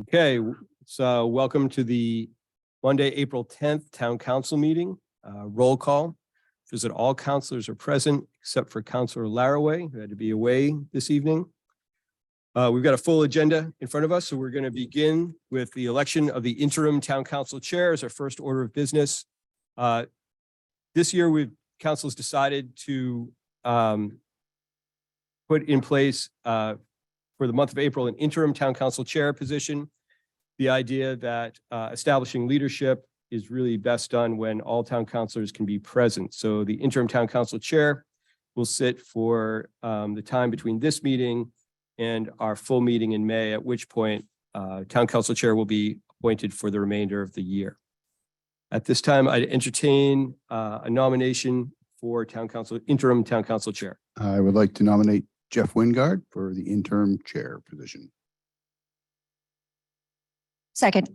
Okay, so welcome to the Monday, April 10th Town Council meeting. Roll call. Visit all councilors are present except for Councilor Laraway, who had to be away this evening. We've got a full agenda in front of us, so we're going to begin with the election of the interim town council chair as our first order of business. This year, council's decided to put in place for the month of April, an interim town council chair position. The idea that establishing leadership is really best done when all town councilors can be present. So the interim town council chair will sit for the time between this meeting and our full meeting in May, at which point town council chair will be appointed for the remainder of the year. At this time, I'd entertain a nomination for interim town council chair. I would like to nominate Jeff Wingard for the interim chair position. Second.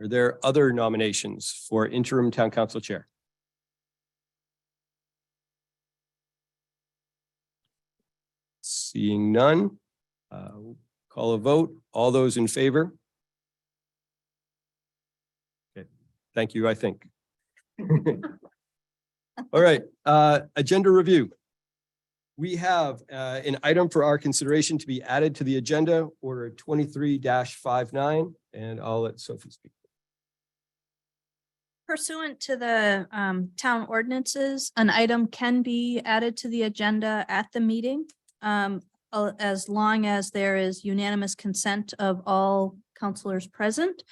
Are there other nominations for interim town council chair? Seeing none, call a vote. All those in favor? Okay, thank you, I think. All right, agenda review. We have an item for our consideration to be added to the agenda, order 23-59, and I'll let Sophie speak. Pursuant to the town ordinances, an item can be added to the agenda at the meeting as long as there is unanimous consent of all councilors present.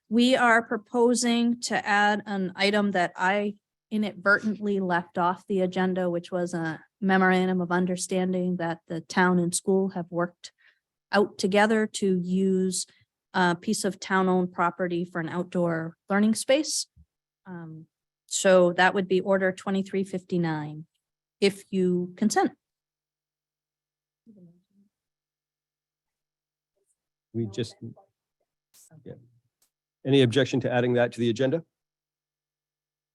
We are proposing to add an item that I inadvertently left off the agenda, which was a memorandum of understanding that the town and school have worked out together to use a piece of town-owned property for an outdoor learning space. So that would be order 2359, if you consent. We just, yeah. Any objection to adding that to the agenda?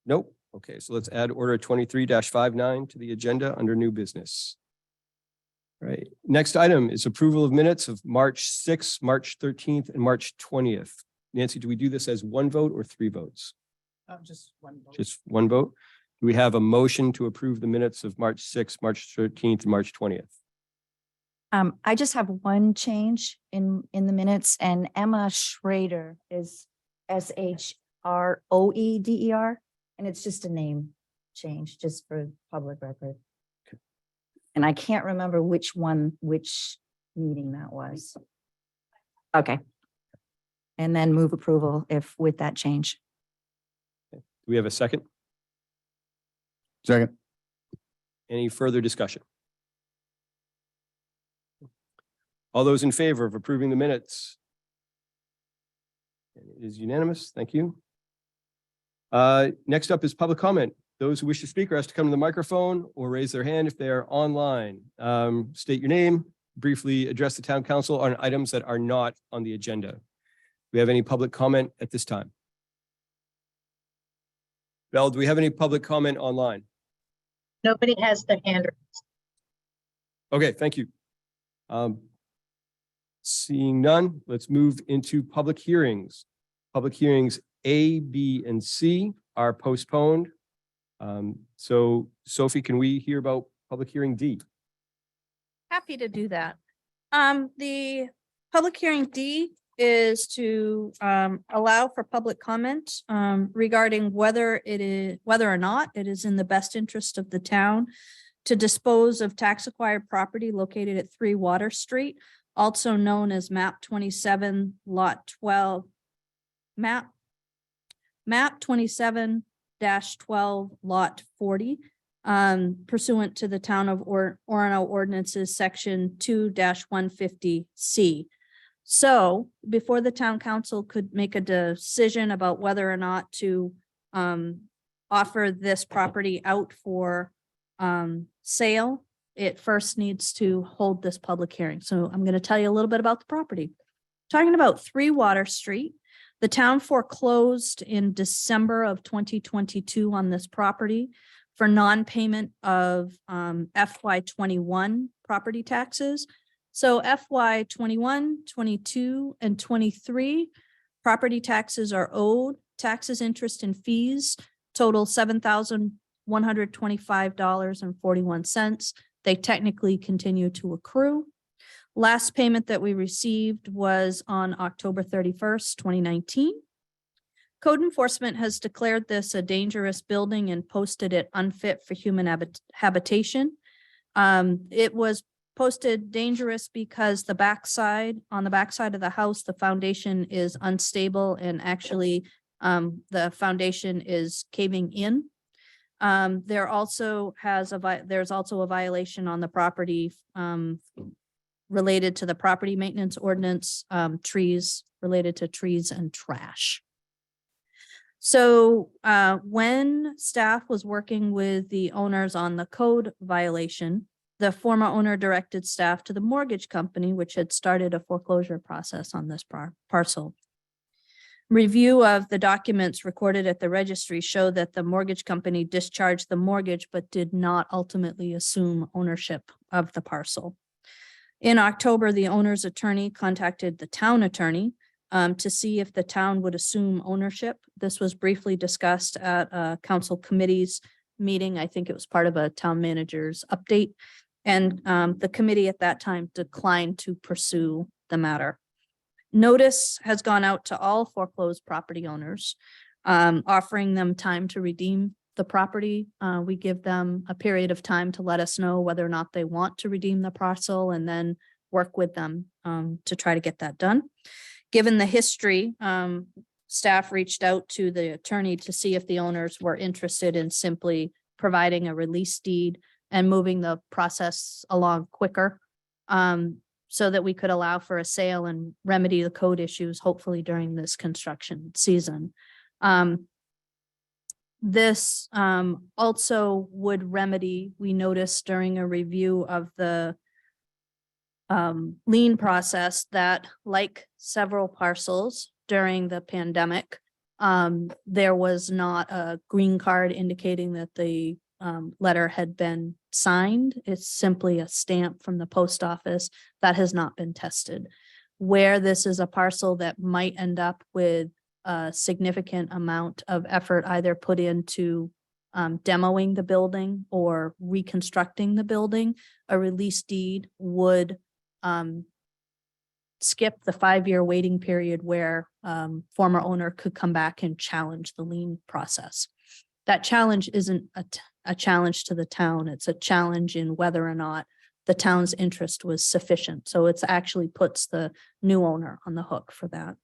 Nope. Okay, so let's add order 23-59 to the agenda under new business. All right, next item is approval of minutes of March 6th, March 13th, and March 20th. Nancy, do we do this as one vote or three votes? Just one vote. Just one vote. Do we have a motion to approve the minutes of March 6th, March 13th, and March 20th? I just have one change in the minutes, and Emma Schrader is SHROEDER, and it's just a name change, just for public record. Okay. And I can't remember which meeting that was. Okay. And then move approval if with that change. Do we have a second? Second. Any further discussion? All those in favor of approving the minutes? It is unanimous. Thank you. Next up is public comment. Those who wish to speak are asked to come to the microphone or raise their hand if they are online. State your name, briefly address the town council on items that are not on the agenda. Do we have any public comment at this time? Belle, do we have any public comment online? Nobody has their hand raised. Okay, thank you. Seeing none, let's move into public hearings. Public hearings A, B, and C are postponed. So Sophie, can we hear about public hearing D? Happy to do that. The public hearing D is to allow for public comment regarding whether or not it is in the best interest of the town to dispose of tax acquired property located at 3 Water Street, also known as map 27 lot 12, map 27-12 lot 40, pursuant to the town of Orono ordinances section 2-150C. So before the town council could make a decision about whether or not to offer this property out for sale, it first needs to hold this public hearing. So I'm going to tell you a little bit about the property. Talking about 3 Water Street, the town foreclosed in December of 2022 on this property for non-payment of FY21 property taxes. So FY 21, 22, and 23, property taxes are owed, taxes, interest, and fees total $7,125.41. They technically continue to accrue. Last payment that we received was on October 31st, 2019. Code enforcement has declared this a dangerous building and posted it unfit for human habitation. It was posted dangerous because on the backside of the house, the foundation is unstable and actually the foundation is caving in. There's also a violation on the property related to the property maintenance ordinance, related to trees and trash. So when staff was working with the owners on the code violation, the former owner directed staff to the mortgage company, which had started a foreclosure process on this parcel. Review of the documents recorded at the registry showed that the mortgage company discharged the mortgage but did not ultimately assume ownership of the parcel. In October, the owner's attorney contacted the town attorney to see if the town would assume ownership. This was briefly discussed at a council committee's meeting. I think it was part of a town manager's update. And the committee at that time declined to pursue the matter. Notice has gone out to all foreclosed property owners, offering them time to redeem the property. We give them a period of time to let us know whether or not they want to redeem the parcel and then work with them to try to get that done. Given the history, staff reached out to the attorney to see if the owners were interested in simply providing a release deed and moving the process along quicker so that we could allow for a sale and remedy the code issues, hopefully during this construction season. This also would remedy, we noticed during a review of the lien process that, like several parcels during the pandemic, there was not a green card indicating that the letter had been signed. It's simply a stamp from the post office that has not been tested. Where this is a parcel that might end up with a significant amount of effort either put into demoing the building or reconstructing the building, a release deed would skip the 5-year waiting period where former owner could come back and challenge the lien process. That challenge isn't a challenge to the town. It's a challenge in whether or not the town's interest was sufficient. So it's actually puts the new owner on the hook for that.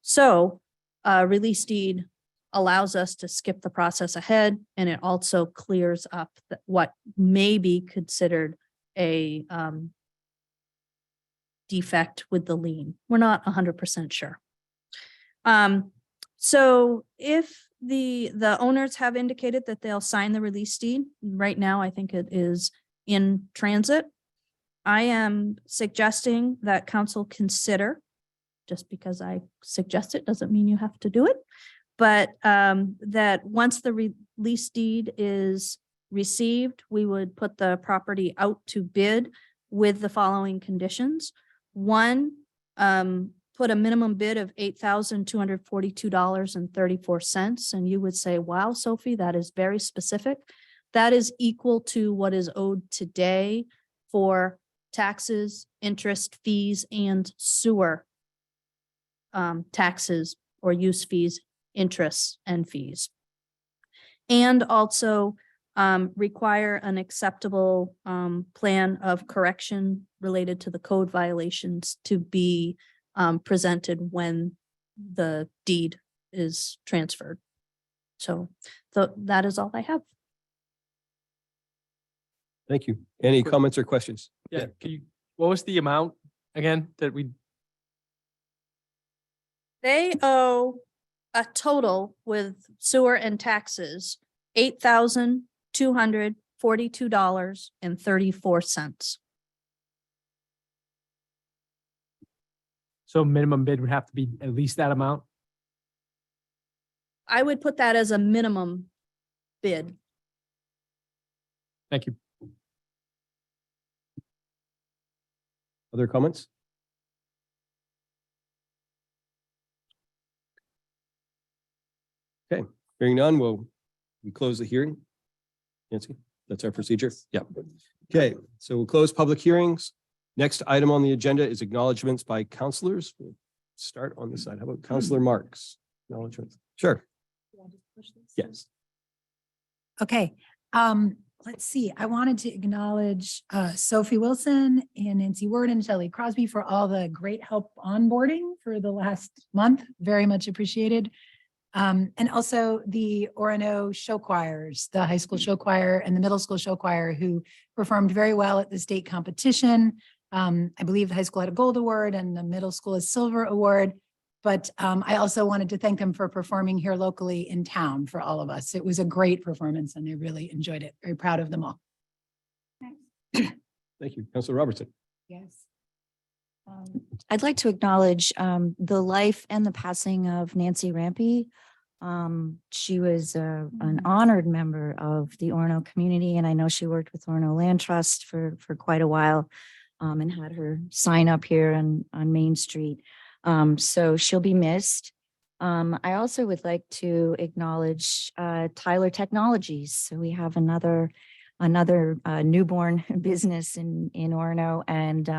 So release deed allows us to skip the process ahead, and it also clears up what may be considered a defect with the lien. We're not 100% sure. So if the owners have indicated that they'll sign the release deed, right now I think it is in transit. I am suggesting that council consider, just because I suggest it doesn't mean you have to do it, but that once the release deed is received, we would put the property out to bid with the following conditions. One, put a minimum bid of $8,242.34. And you would say, wow, Sophie, that is very specific. That is equal to what is owed today for taxes, interest, fees, and sewer taxes or use fees, interests, and fees. And also require an acceptable plan of correction related to the code violations to be presented when the deed is transferred. So that is all I have. Thank you. Any Quick- comments or questions? Yeah, can you, what was the amount again that we, They owe a total with sewer and taxes, $8,242.34. so minimum bid would have to be at least that amount? I would put that as a minimum bid. Thank you. Other comments? Okay, hearing none, we close the hearing. Nancy, that's our procedure? Yeah. Okay, so we'll close public hearings. Next item on the agenda is acknowledgements by counselors. We'll start on this side. How about Counselor Marks? Acknowledgements. Sure. Yes. Okay, let's see. I wanted to acknowledge Sophie Wilson and Nancy Word and Shelley Crosby for all the great help onboarding for the last month. Very much appreciated. And also the Orono show choirs, the high school show choir and the middle school show choir who performed very well at the state competition. I believe the high school had a gold award and the middle school a silver award. But I also wanted to thank them for performing here locally in town for all of us. It was a great performance and I really enjoyed it. Very proud of them all. Thank you. Counselor Robertson. Yes. I'd like to acknowledge the life and the passing of Nancy Rampey. She was an honored member of the Orono community, and I know she worked with Orono Land Trust for quite a while and had her sign up here on Main Street. So she'll be missed. I also would like to acknowledge Tyler Technologies. So we have another newborn business in Orono, and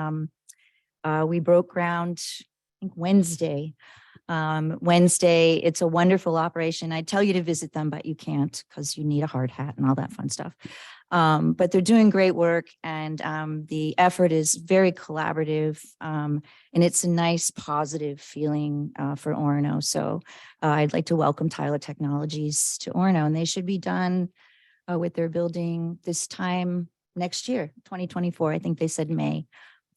we broke ground, I think Wednesday. It's a wonderful operation. I'd tell you to visit them, but you can't because you need a hard hat and all that fun stuff. But they're doing great work, and the effort is very collaborative, and it's a nice positive feeling for Orono. So I'd like to welcome Tyler Technologies to Orono, and they should be done with their building this time next year, 2024. I think they said May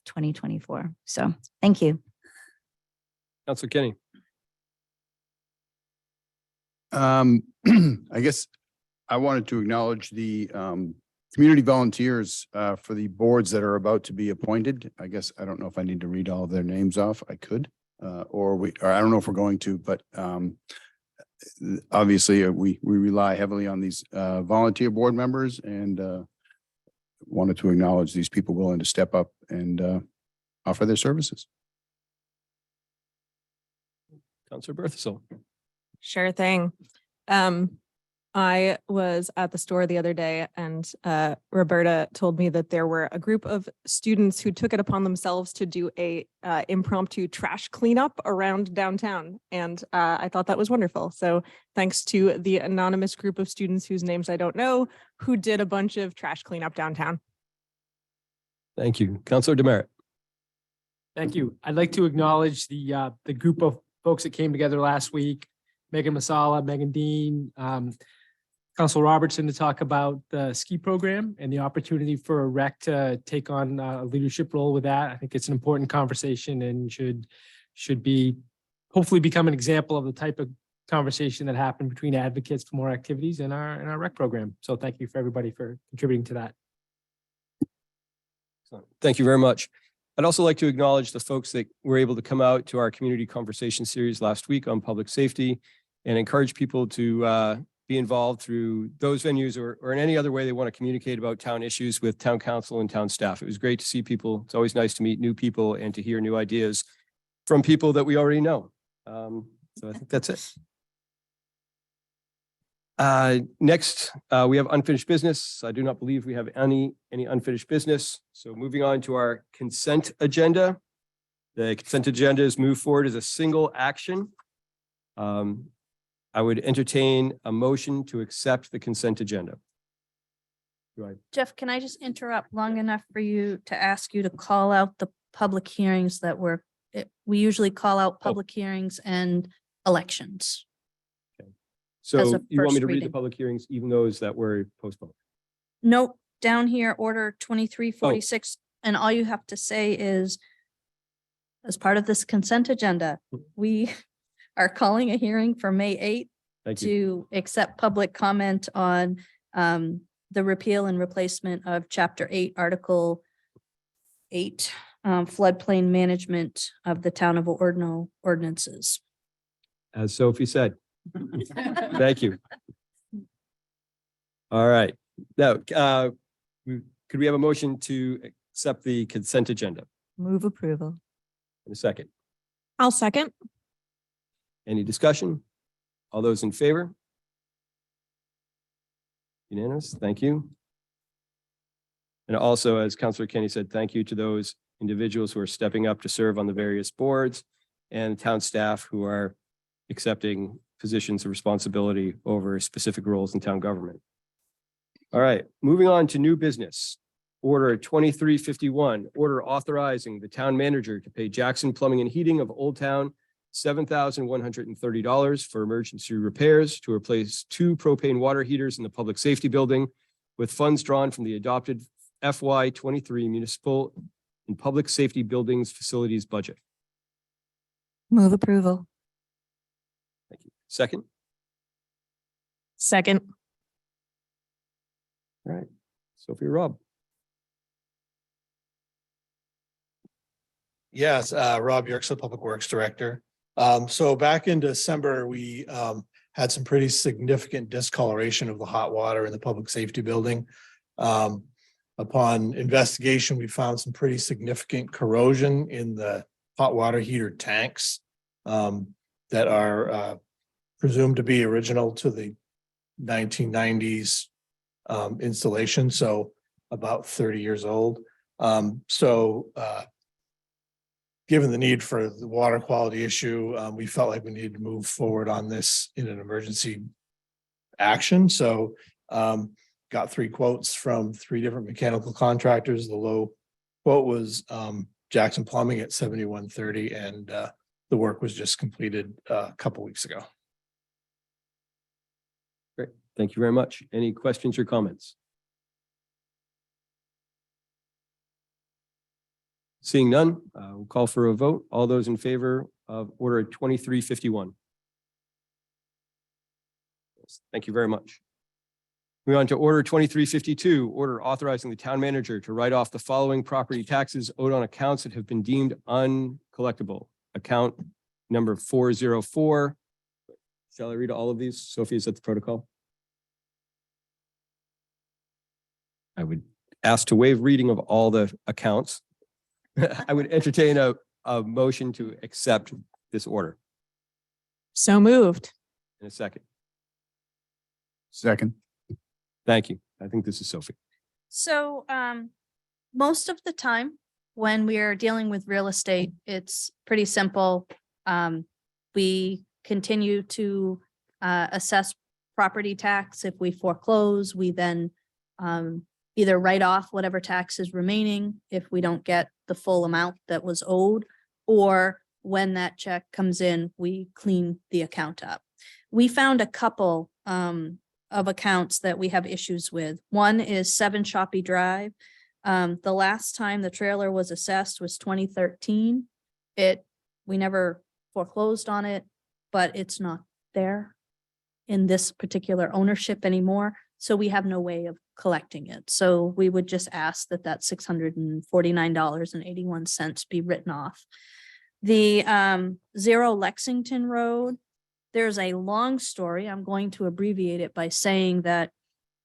2024. So thank you. Counselor Kenny. I guess I wanted to acknowledge the community volunteers for the boards that are about to be appointed. I guess I don't know if I need to read all of their names off. I could, or I don't know if we're going to, but obviously we rely heavily on these volunteer board members, and wanted to acknowledge these people willing to step up and offer their services. Counselor Berthasell. Sure thing. I was at the store the other day and Roberta told me that there were a group of students who took it upon themselves to do a impromptu trash cleanup around downtown. And I thought that was wonderful. So thanks to the anonymous group of students whose names I don't know, who did a bunch of trash cleanup downtown. Thank you. Counselor Demerit. Thank you. I'd like to acknowledge the group of folks that came together last week. Megan Masala, Megan Dean, Council Robertson to talk about the ski program and the opportunity for a rec to take on a leadership role with that. I think it's an important conversation and should be hopefully become an example of the type of conversation that happened between advocates for more activities in our rec program. So thank you for everybody for contributing to that. Thank you very much. I'd also like to acknowledge the folks that were able to come out to our community conversation series last week on public safety, and encourage people to be involved through those venues or in any other way they want to communicate about town issues with town council and town staff. It was great to see people. It's always nice to meet new people and to hear new ideas from people that we already know. So I think that's it. Next, we have unfinished business. I do not believe we have any unfinished business. So moving on to our consent agenda. The consent agenda is moved forward as a single action. I would entertain a motion to accept the consent agenda. Jeff, can I just interrupt long enough for you to ask you to call out the public hearings that we usually call out public hearings and elections. So As a you want me first to read the reading. public hearings, even those that were postponed? Nope, down here, order 2346, and all you have to say is, as part of this consent agenda, we are calling a hearing for May 8th Thank you. to accept public comment on the repeal and replacement of Chapter 8, Article 8, floodplain management of the town of Orono ordinances. As Sophie said. Thank you. All right. Now, could we have a motion to accept the consent agenda? Move approval. In a second. I'll second. Any discussion? All those in favor? Unanimous. Thank you. And also, as Councillor Kenny said, thank you to those individuals who are stepping up to serve on the various boards and town staff who are accepting positions of responsibility over specific roles in town government. All right, moving on to new business. Order 2351, order authorizing the town manager to pay Jackson Plumbing and Heating of Old Town $7,130 for emergency repairs to replace 2 propane water heaters in the public safety building with funds drawn from the adopted FY23 municipal and public safety buildings facilities budget. Move approval. Thank you. Second. Second. All right, Sophie or Rob. Yes, Rob Yerkes, the Public Works Director. So back in December, we had some pretty significant discoloration of the hot water in the public safety building. Upon investigation, we found some pretty significant corrosion in the hot water heater tanks that are presumed to be original to the 1990s installation, so about 30 years old. Given the need for the water quality issue, we felt like we needed to move forward on this in an emergency action. So got 3 quotes from 3 different mechanical contractors. The low quote was Jackson Plumbing at $7,130, and the work was just completed a couple weeks ago. Great, thank you very much. Any questions or comments? Seeing none, we'll call for a vote. All those in favor of order 2351. Thank you very much. Moving on to order 2352, order authorizing the town manager to write off the following property taxes owed on accounts that have been deemed uncollectible. Account number 404. Shall I read all of these? Sophie, is that the protocol? I would ask to waive reading of all the accounts. I would entertain a motion to accept this order. So moved. In a second. Second. Thank you. I think this is Sophie. So most of the time when we are dealing with real estate, it's pretty simple. We continue to assess property tax. If we foreclose, we then either write off whatever tax is remaining if we don't get the full amount that was owed, or when that check comes in, we clean the account up. We found a couple of accounts that we have issues with. One is 7 Shoppy Drive. The last time the trailer was assessed was 2013. We never foreclosed on it, but it's not there in this particular ownership anymore. So we have no way of collecting it. So we would just ask that $649.81 be written off. The 0 Lexington Road, there's a long story. I'm going to abbreviate it by saying that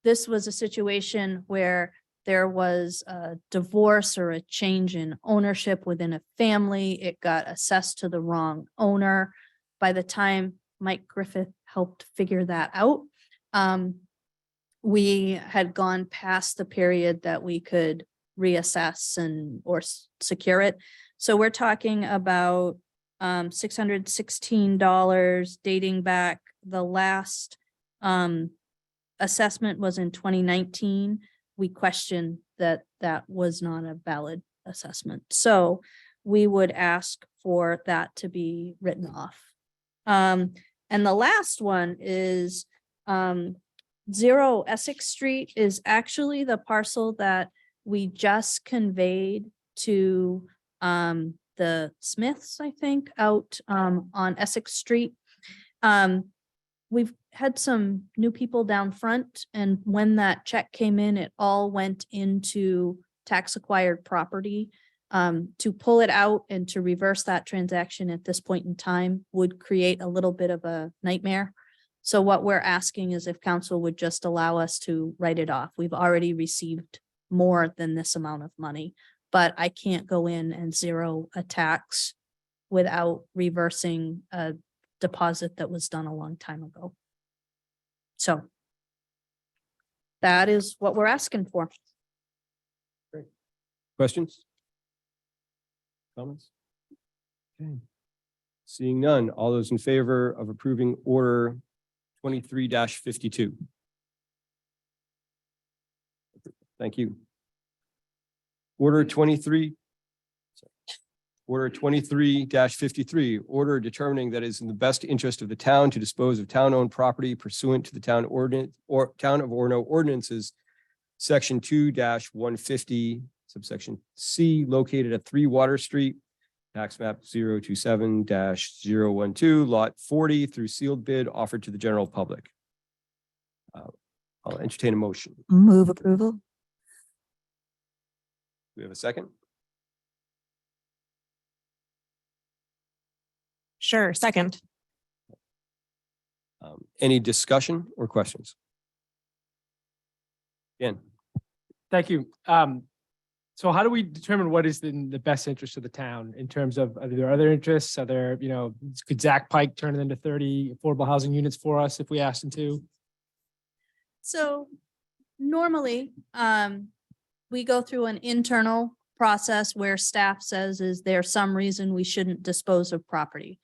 this was a situation where there was a divorce or a change in ownership within a family. It got assessed to the wrong owner. By the time Mike Griffith helped figure that out, we had gone past the period that we could reassess or secure it. So we're talking about $616 dating back. The last assessment was in 2019. We questioned that was not a valid assessment. So we would ask for that to be written off. And the last one is 0 Essex Street is actually the parcel that we just conveyed to the Smiths, I think, out on Essex Street. We've had some new people down front, and when that check came in, it all went into tax acquired property. To pull it out and to reverse that transaction at this point in time would create a little bit of a nightmare. So what we're asking is if council would just allow us to write it off. We've already received more than this amount of money, but I can't go in and zero a tax without reversing a deposit that was done a long time ago. So that is what we're asking for. Questions? Comments? Okay. Seeing none, all those in favor of approving order 23-52? Thank you. Order 23-53, order determining that it is in the best interest of the town to dispose of town-owned property pursuant to the town ordinance or Town of Orono ordinances, section 2-150, subsection C, located at 3 Water Street, tax map 027-012, lot 40, through sealed bid offered to the general public. I'll entertain a motion. Do Move approval. we have a second? Sure, second. Any discussion or questions? Again, Thank you. So how do we determine what is in the best interest of the town in terms of, are there other interests? Are there, could Zach Pike turn it into 30 affordable housing units for us if we asked him to? So normally, we go through an internal process where staff says, is there some reason we shouldn't dispose of property?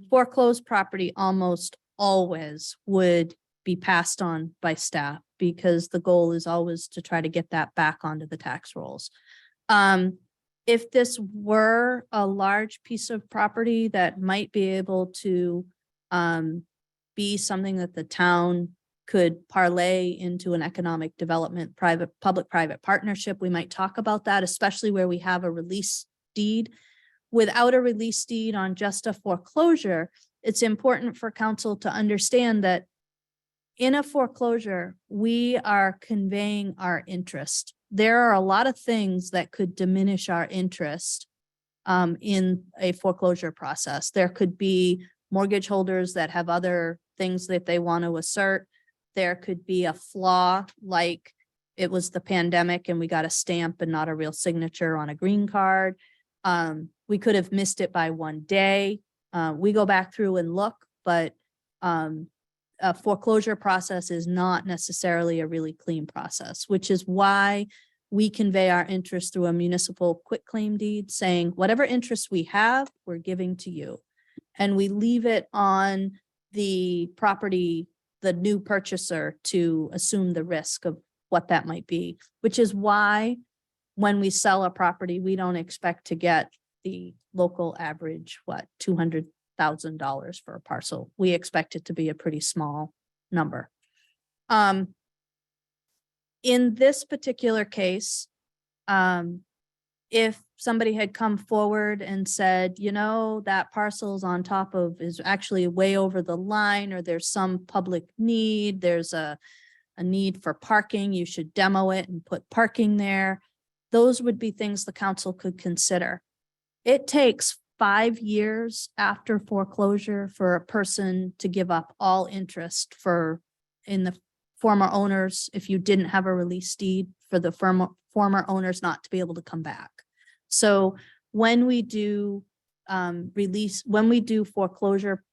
Foreclosed property almost always would be passed on by staff because the goal is always to try to get that back onto the tax rolls. If this were a large piece of property that might be able to be something that the town could parlay into an economic development, public-private partnership, we might talk about that, especially where we have a release deed. Without a release deed on just a foreclosure, it's important for council to understand that in a foreclosure, we are conveying our interest. There are a lot of things that could diminish our interest in a foreclosure process. There could be mortgage holders that have other things that they want to assert. There could be a flaw, like it was the pandemic and we got a stamp and not a real signature on a green card. We could have missed it by one day. We go back through and look, but a foreclosure process is not necessarily a really clean process, which is why we convey our interest through a municipal quitclaim deed saying whatever interest we have, we're giving to you. And we leave it on the property, the new purchaser, to assume the risk of what that might be, which is why when we sell a property, we don't expect to get the local average, $200,000 for a parcel. We expect it to be a pretty small number. In this particular case, if somebody had come forward and said, that parcel's on top of is actually way over the line, or there's some public need, there's a need for parking, you should demo it and put parking there. Those would be things the council could consider. It takes 5 years after foreclosure for a person to give up all interest in the former owners, if you didn't have a release deed, for the former owners not to be able to come back. So when we do foreclosure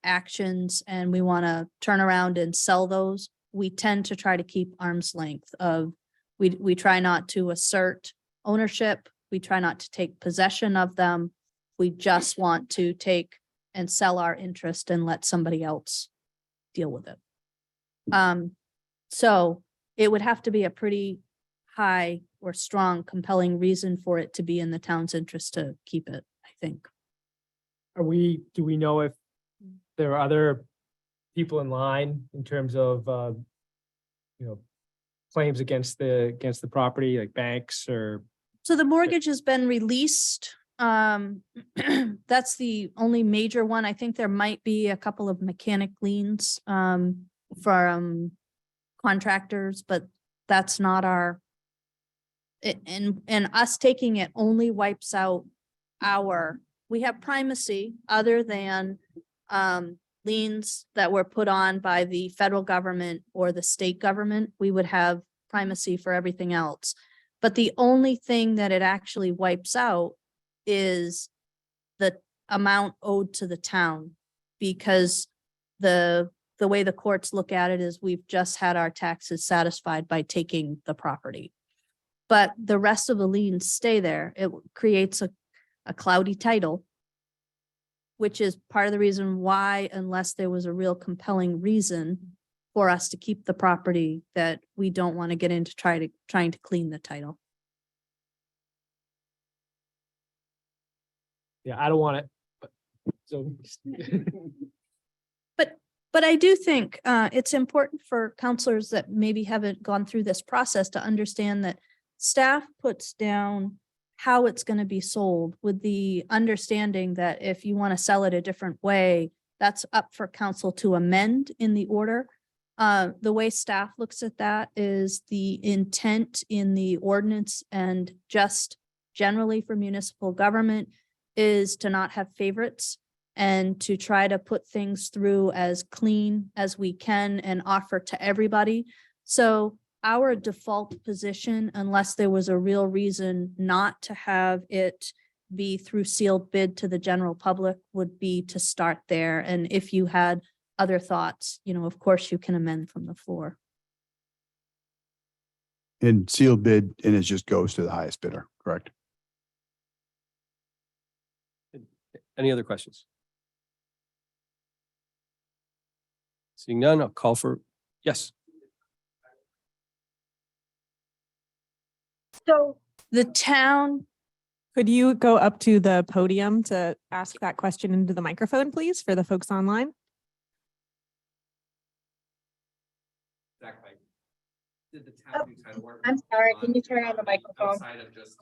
actions and we want to turn around and sell those, we tend to try to keep arm's length of, we try not to assert ownership. We try not to take possession of them. We just want to take and sell our interest and let somebody else deal with it. So it would have to be a pretty high or strong, compelling reason for it to be in the town's interest to keep it, I think. Do we know if there are other people in line in terms of, claims against the property, like banks or? So the mortgage has been released. That's the only major one. I think there might be a couple of mechanic liens from contractors, but that's not our, and us taking it only wipes out we have primacy other than liens that were put on by the federal government or the state government. We would have primacy for everything else. But the only thing that it actually wipes out is the amount owed to the town. Because the way the courts look at it is we've just had our taxes satisfied by taking the property. But the rest of the liens stay there. It creates a cloudy title, which is part of the reason why, unless there was a real compelling reason for us to keep the property, that we don't want to get into trying to clean the title. Yeah, I don't want it. But so. But I do think it's important for counselors that maybe haven't gone through this process to understand that staff puts down how it's going to be sold with the understanding that if you want to sell it a different way, that's up for council to amend in the order. The way staff looks at that is the intent in the ordinance and just generally for municipal government is to not have favorites and to try to put things through as clean as we can and offer to everybody. So our default position, unless there was a real reason not to have it be through sealed bid to the general public, would be to start there. And if you had other thoughts, of course you can amend from the floor. And sealed bid, and it just goes to the highest bidder, correct? Any other questions? Seeing none, I'll call for, yes. So The town, Could you go up to the podium to ask that question into the microphone, please, for the folks online? Did the town do title work? I'm sorry, can you turn on the microphone? Outside of just,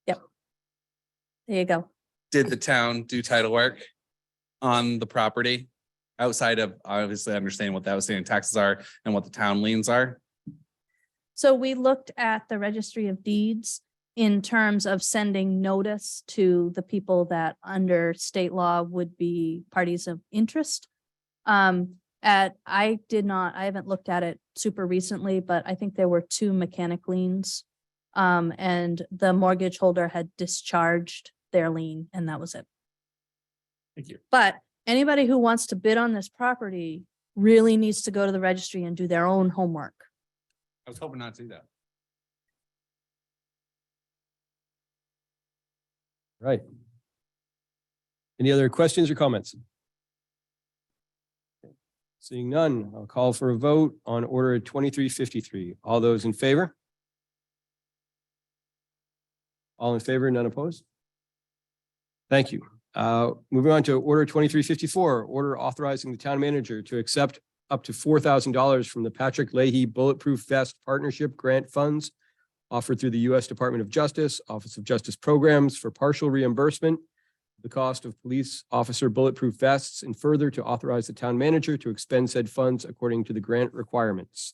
there you go. did the town do title work on the property? Outside of obviously understanding what the outstanding taxes are and what the town liens are? So we looked at the registry of deeds in terms of sending notice to the people that under state law would be parties of interest. I haven't looked at it super recently, but I think there were 2 mechanic liens. And the mortgage holder had discharged their lien and that was it. Thank you. But anybody who wants to bid on this property really needs to go to the registry and do their own homework. I was hoping not to do that. Right. Any other questions or comments? Seeing none, I'll call for a vote on order 2353. All those in favor? All in favor, none opposed? Thank you. Moving on to order 2354, order authorizing the town manager to accept up to $4,000 from the Patrick Leahy Bulletproof Vest Partnership Grant Funds offered through the U.S. Department of Justice, Office of Justice Programs for partial reimbursement, the cost of police officer bulletproof vests, and further to authorize the town manager to expend said funds according to the grant requirements.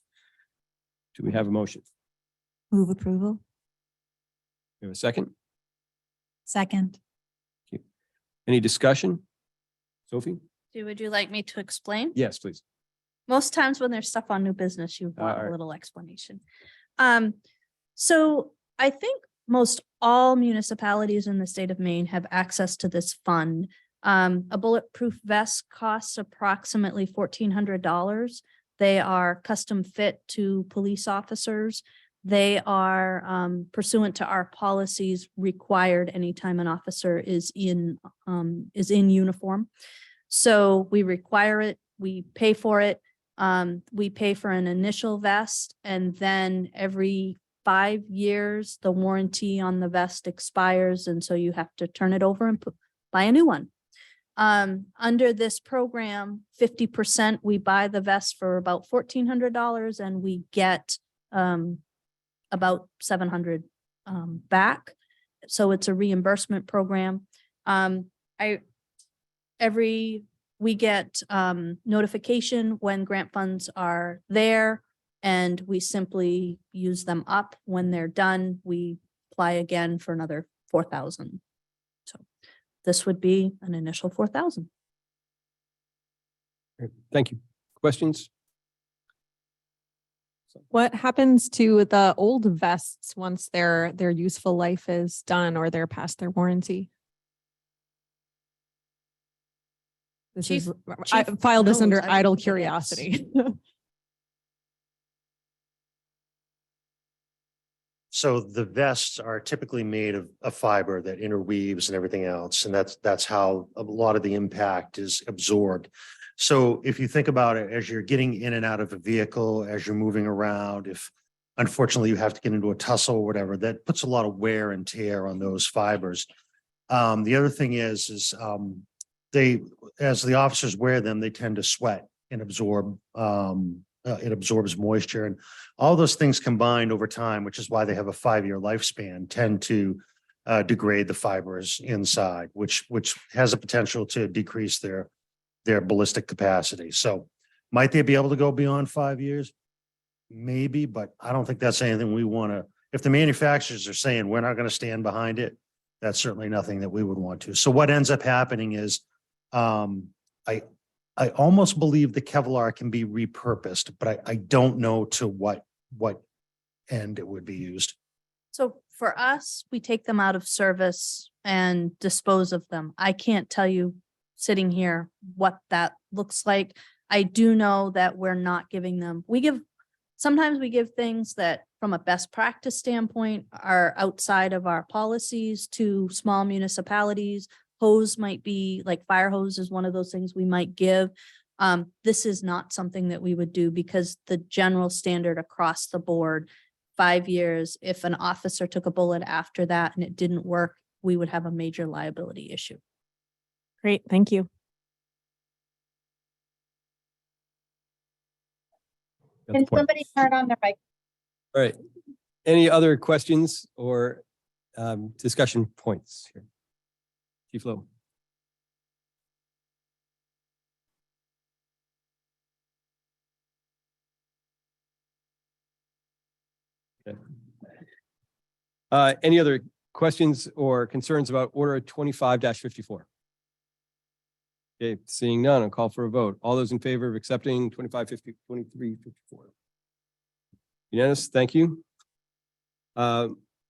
Do we have a motion? Move approval. We have a second? Second. Any discussion? Sophie? Would you like me to explain? Yes, please. Most times when there's stuff on new business, you want Alright. a little explanation. So I think most all municipalities in the state of Maine have access to this fund. A bulletproof vest costs approximately $1,400. They are custom fit to police officers. They are pursuant to our policies required anytime an officer is in uniform. So we require it, we pay for it. We pay for an initial vest and then every 5 years, the warranty on the vest expires. And so you have to turn it over and buy a new one. Under this program, 50%, we buy the vest for about $1,400 and we get about $700 back. So it's a reimbursement program. We get notification when grant funds are there and we simply use them up. When they're done, we apply again for another 4,000. So this would be an initial 4,000. Thank you. Questions? What happens to the old vests once their useful life is done or they're past their warranty? This Chief- is, I Chief filed this knows, under I idle wouldn't forget. curiosity. So the vests are typically made of fiber that interweaves and everything else, and that's how a lot of the impact is absorbed. So if you think about it, as you're getting in and out of a vehicle, as you're moving around, if unfortunately you have to get into a tussle or whatever, that puts a lot of wear and tear on those fibers. The other thing is they, as the officers wear them, they tend to sweat and absorb, it absorbs moisture, and all those things combined over time, which is why they have a 5-year lifespan, tend to degrade the fibers inside, which has a potential to decrease their ballistic capacity. So might they be able to go beyond 5 years? Maybe, but I don't think that's anything we want to, if the manufacturers are saying we're not going to stand behind it, that's certainly nothing that we would want to. So what ends up happening is I almost believe the Kevlar can be repurposed, but I don't know to what end it would be used. So for us, we take them out of service and dispose of them. I can't tell you sitting here what that looks like. I do know that we're not giving them, sometimes we give things that from a best practice standpoint are outside of our policies to small municipalities. Hose might be, like fire hose is one of those things we might give. This is not something that we would do because the general standard across the board, 5 years, if an officer took a bullet after that and it didn't work, we would have a major liability issue. Great, thank you. Got the Can point. somebody turn on their mic? All right. Any other questions or discussion points here? Chief Lowe. Okay. Any other questions or concerns about order 25-54? Okay, seeing none, I'll call for a vote. All those in favor of accepting 2354? Unanimous, thank you.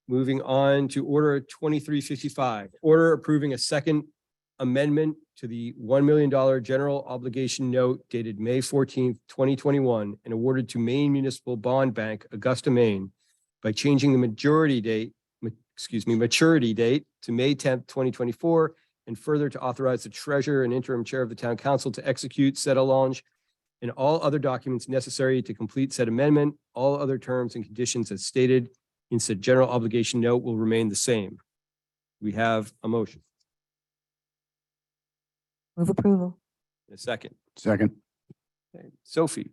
Moving on to order 2355, order approving a second amendment to the $1 million general obligation note dated May 14th, 2021, and awarded to Maine Municipal Bond Bank, Augusta, Maine, by changing the maturity date to May 10th, 2024, and further to authorize the treasurer and interim chair of the town council to execute said allonge and all other documents necessary to complete said amendment. All other terms and conditions as stated in said general obligation note will remain the same. We have a motion. Move approval. A second. Second. Okay. Sophie.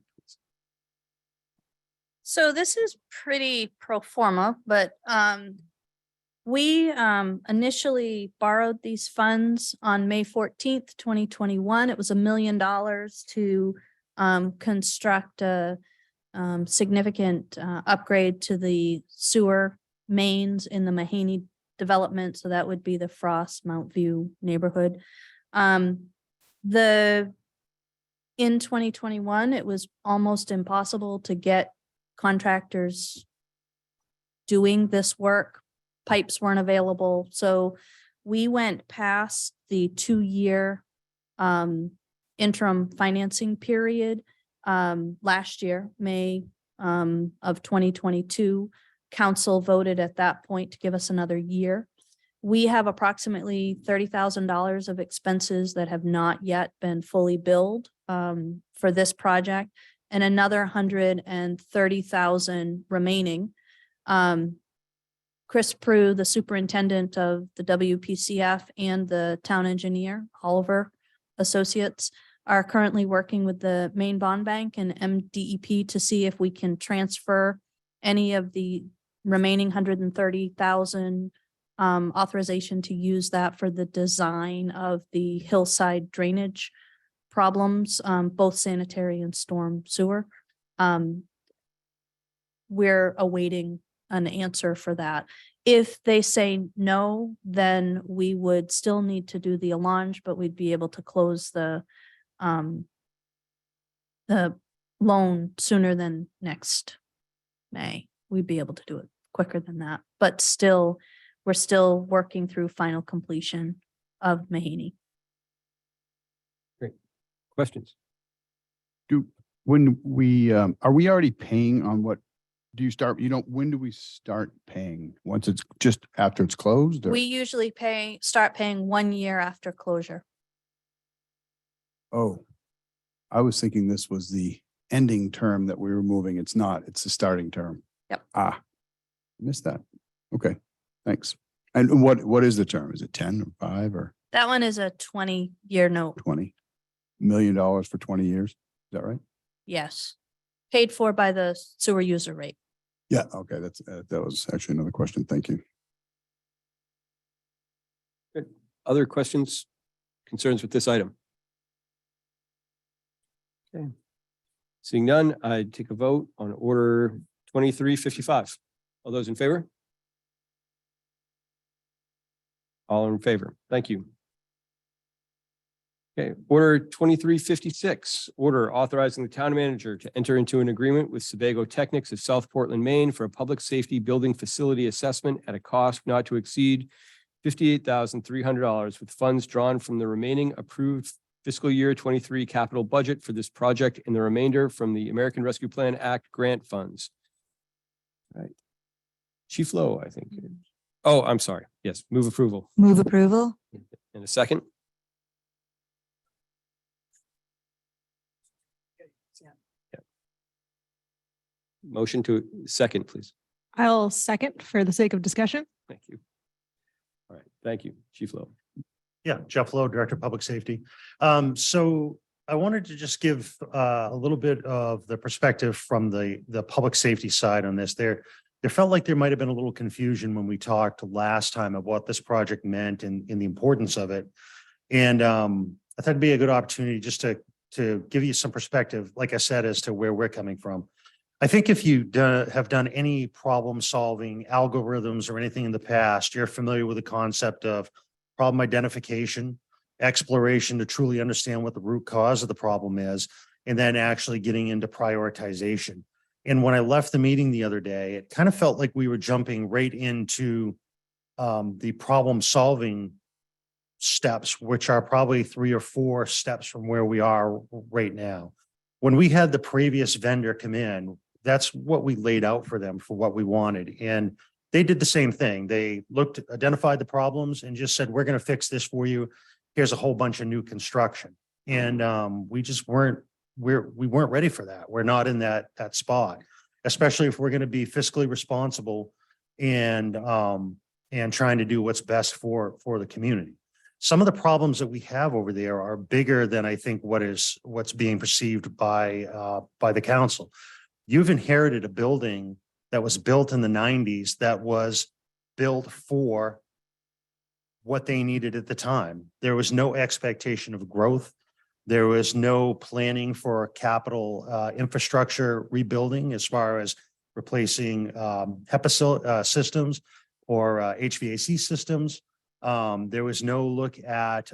So this is pretty pro forma, but we initially borrowed these funds on May 14th, 2021. It was $1 million to construct a significant upgrade to the sewer mains in the Mahaney development. So that would be the Frost Mount View neighborhood. In 2021, it was almost impossible to get contractors doing this work. Pipes weren't available. So we went past the 2-year interim financing period last year, May of 2022. Council voted at that point to give us another year. We have approximately $30,000 of expenses that have not yet been fully billed for this project, and another $130,000 remaining. Chris Prue, the superintendent of the WPCF, and the town engineer, Oliver Associates, are currently working with the Maine Bond Bank and MDEP to see if we can transfer any of the remaining $130,000 authorization to use that for the design of the hillside drainage problems, both sanitary and storm sewer. We're awaiting an answer for that. If they say no, then we would still need to do the allonge, but we'd be able to close the loan sooner than next May. We'd be able to do it quicker than that, but still, we're still working through final completion of Mahaney. Questions? When we, are we already paying on what, do you start, when do we start paying? Once it's just after it's closed? or- We usually start paying 1 year after closure. Oh, I was thinking this was the ending term that we were moving. It's not, it's the starting term. Yep. Missed that. Okay, thanks. And what is the term? Is it 10 or 5 or That one is a 20-year note. $20 million for 20 years? Is that right? Yes. Paid for by the sewer user rate. Yeah, okay, that was actually another question. Thank you. Other questions, concerns with this item? Okay. Seeing none, I take a vote on order 2355. All those in favor? All in favor. Thank you. Okay, order 2356, order authorizing the town manager to enter into an agreement with Sebago Technics of South Portland, Maine for a public safety building facility assessment at a cost not to exceed $58,300 with funds drawn from the remaining approved fiscal year 23 capital budget for this project and the remainder from the American Rescue Plan Act grant funds. All right. Chief Lowe, I think. Oh, I'm sorry. Yes, move approval. Move approval? In a second. Motion to second, please. I'll second for the sake of discussion. Thank you. All right, thank you, Chief Lowe. Yeah, Jeff Lowe, Director of Public Safety. So I wanted to just give a little bit of the perspective from the public safety side on this. There felt like there might have been a little confusion when we talked last time of what this project meant and the importance of it. And I thought it'd be a good opportunity just to give you some perspective, like I said, as to where we're coming from. I think if you have done any problem solving algorithms or anything in the past, you're familiar with the concept of problem identification, exploration to truly understand what the root cause of the problem is, and then actually getting into prioritization. And when I left the meeting the other day, it kind of felt like we were jumping right into the problem solving steps, which are probably 3 or 4 steps from where we are right now. When we had the previous vendor come in, that's what we laid out for them for what we wanted. And they did the same thing. They identified the problems and just said, we're going to fix this for you. Here's a whole bunch of new construction. And we just weren't ready for that. We're not in that spot, especially if we're going to be fiscally responsible and trying to do what's best for the community. Some of the problems that we have over there are bigger than I think what's being perceived by the council. You've inherited a building that was built in the 90s that was built for what they needed at the time. There was no expectation of growth. There was no planning for capital infrastructure rebuilding as far as replacing HEPA systems or HVAC systems. There was no look at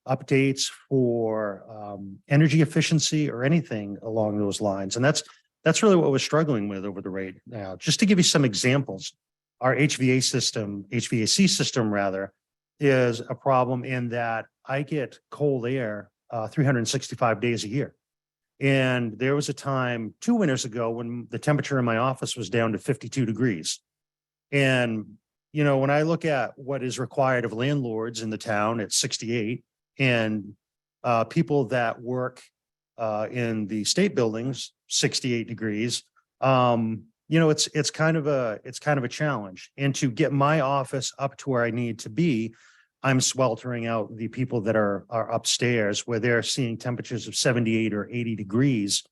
updates for energy efficiency or anything along those lines. And that's really what we're struggling with over the right now. Just to give you some examples, our HVAC system rather, is a problem in that I get cold air 365 days a year. And there was a time 2 winters ago when the temperature in my office was down to 52 degrees. And, you know, when I look at what is required of landlords in the town at 68 and people that work in the state buildings, 68 degrees, you know, it's kind of a challenge. And to get my office up to where I need to be, I'm sweltering out the people that are upstairs where they're seeing temperatures of 78 or 80 degrees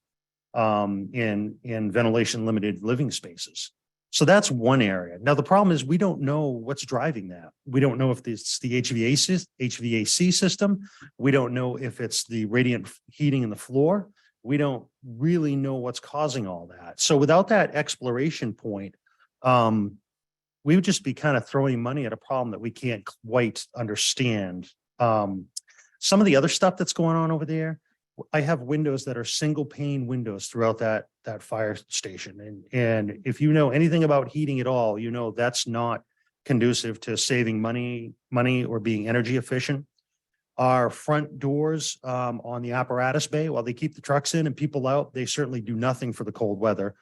in ventilation limited living spaces. So that's one area. Now, the problem is we don't know what's driving that. We don't know if it's the HVAC system. We don't know if it's the radiant heating in the floor. We don't really know what's causing all that. So without that exploration point, we would just be kind of throwing money at a problem that we can't quite understand. Some of the other stuff that's going on over there I have windows that are single pane windows throughout that fire station. And if you know anything about heating at all, you know that's not conducive to saving money or being energy efficient. Our front doors on the apparatus bay, while they keep the trucks in and people out, they certainly do nothing for the cold weather.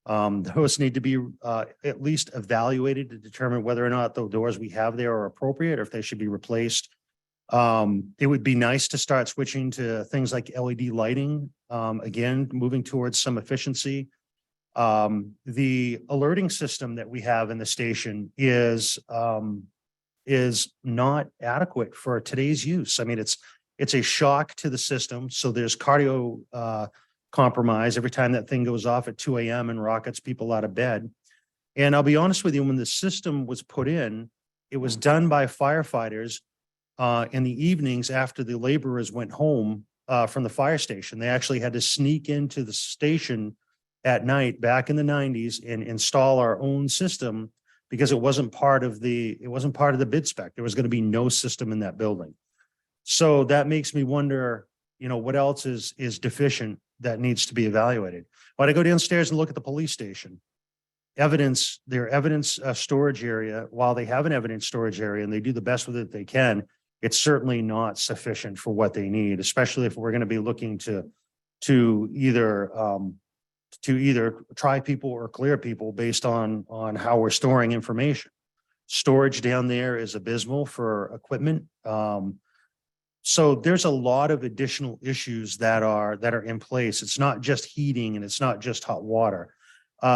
Those need to be at least evaluated to determine whether or not the doors we have there are appropriate or if they should be replaced. It would be nice to start switching to things like LED lighting, again, moving towards some efficiency. The alerting system that we have in the station is not adequate for today's use. I mean, it's a shock to the system. So there's cardio compromise every time that thing goes off at 2 a.m. and rockets people out of bed. And I'll be honest with you, when the system was put in, it was done by firefighters in the evenings after the laborers went home from the fire station. They actually had to sneak into the station at night back in the 90s and install our own system because it wasn't part of the bid spec. There was going to be no system in that building. So that makes me wonder, you know, what else is deficient that needs to be evaluated. When I go downstairs and look at the police station, their evidence storage area, while they have an evidence storage area and they do the best with it they can, it's certainly not sufficient for what they need, especially if we're going to be looking to either try people or clear people based on how we're storing information. Storage down there is abysmal for equipment. So there's a lot of additional issues that are in place. It's not just heating and it's not just hot water.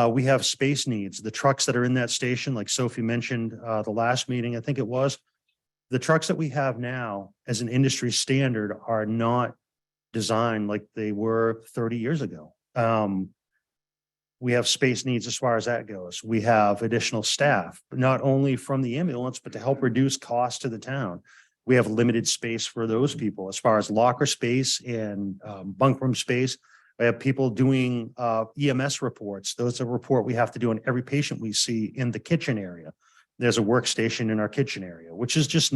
We have space needs. The trucks that are in that station, like Sophie mentioned the last meeting, I think it was, the trucks that we have now as an industry standard are not designed like they were 30 years ago. We have space needs as far as that goes. We have additional staff, but not only from the ambulance, but to help reduce costs to the town. We have limited space for those people as far as locker space and bunk room space. We have people doing EMS reports. Those are a report we have to do on every patient we see in the kitchen area. There's a workstation in our kitchen area, which is just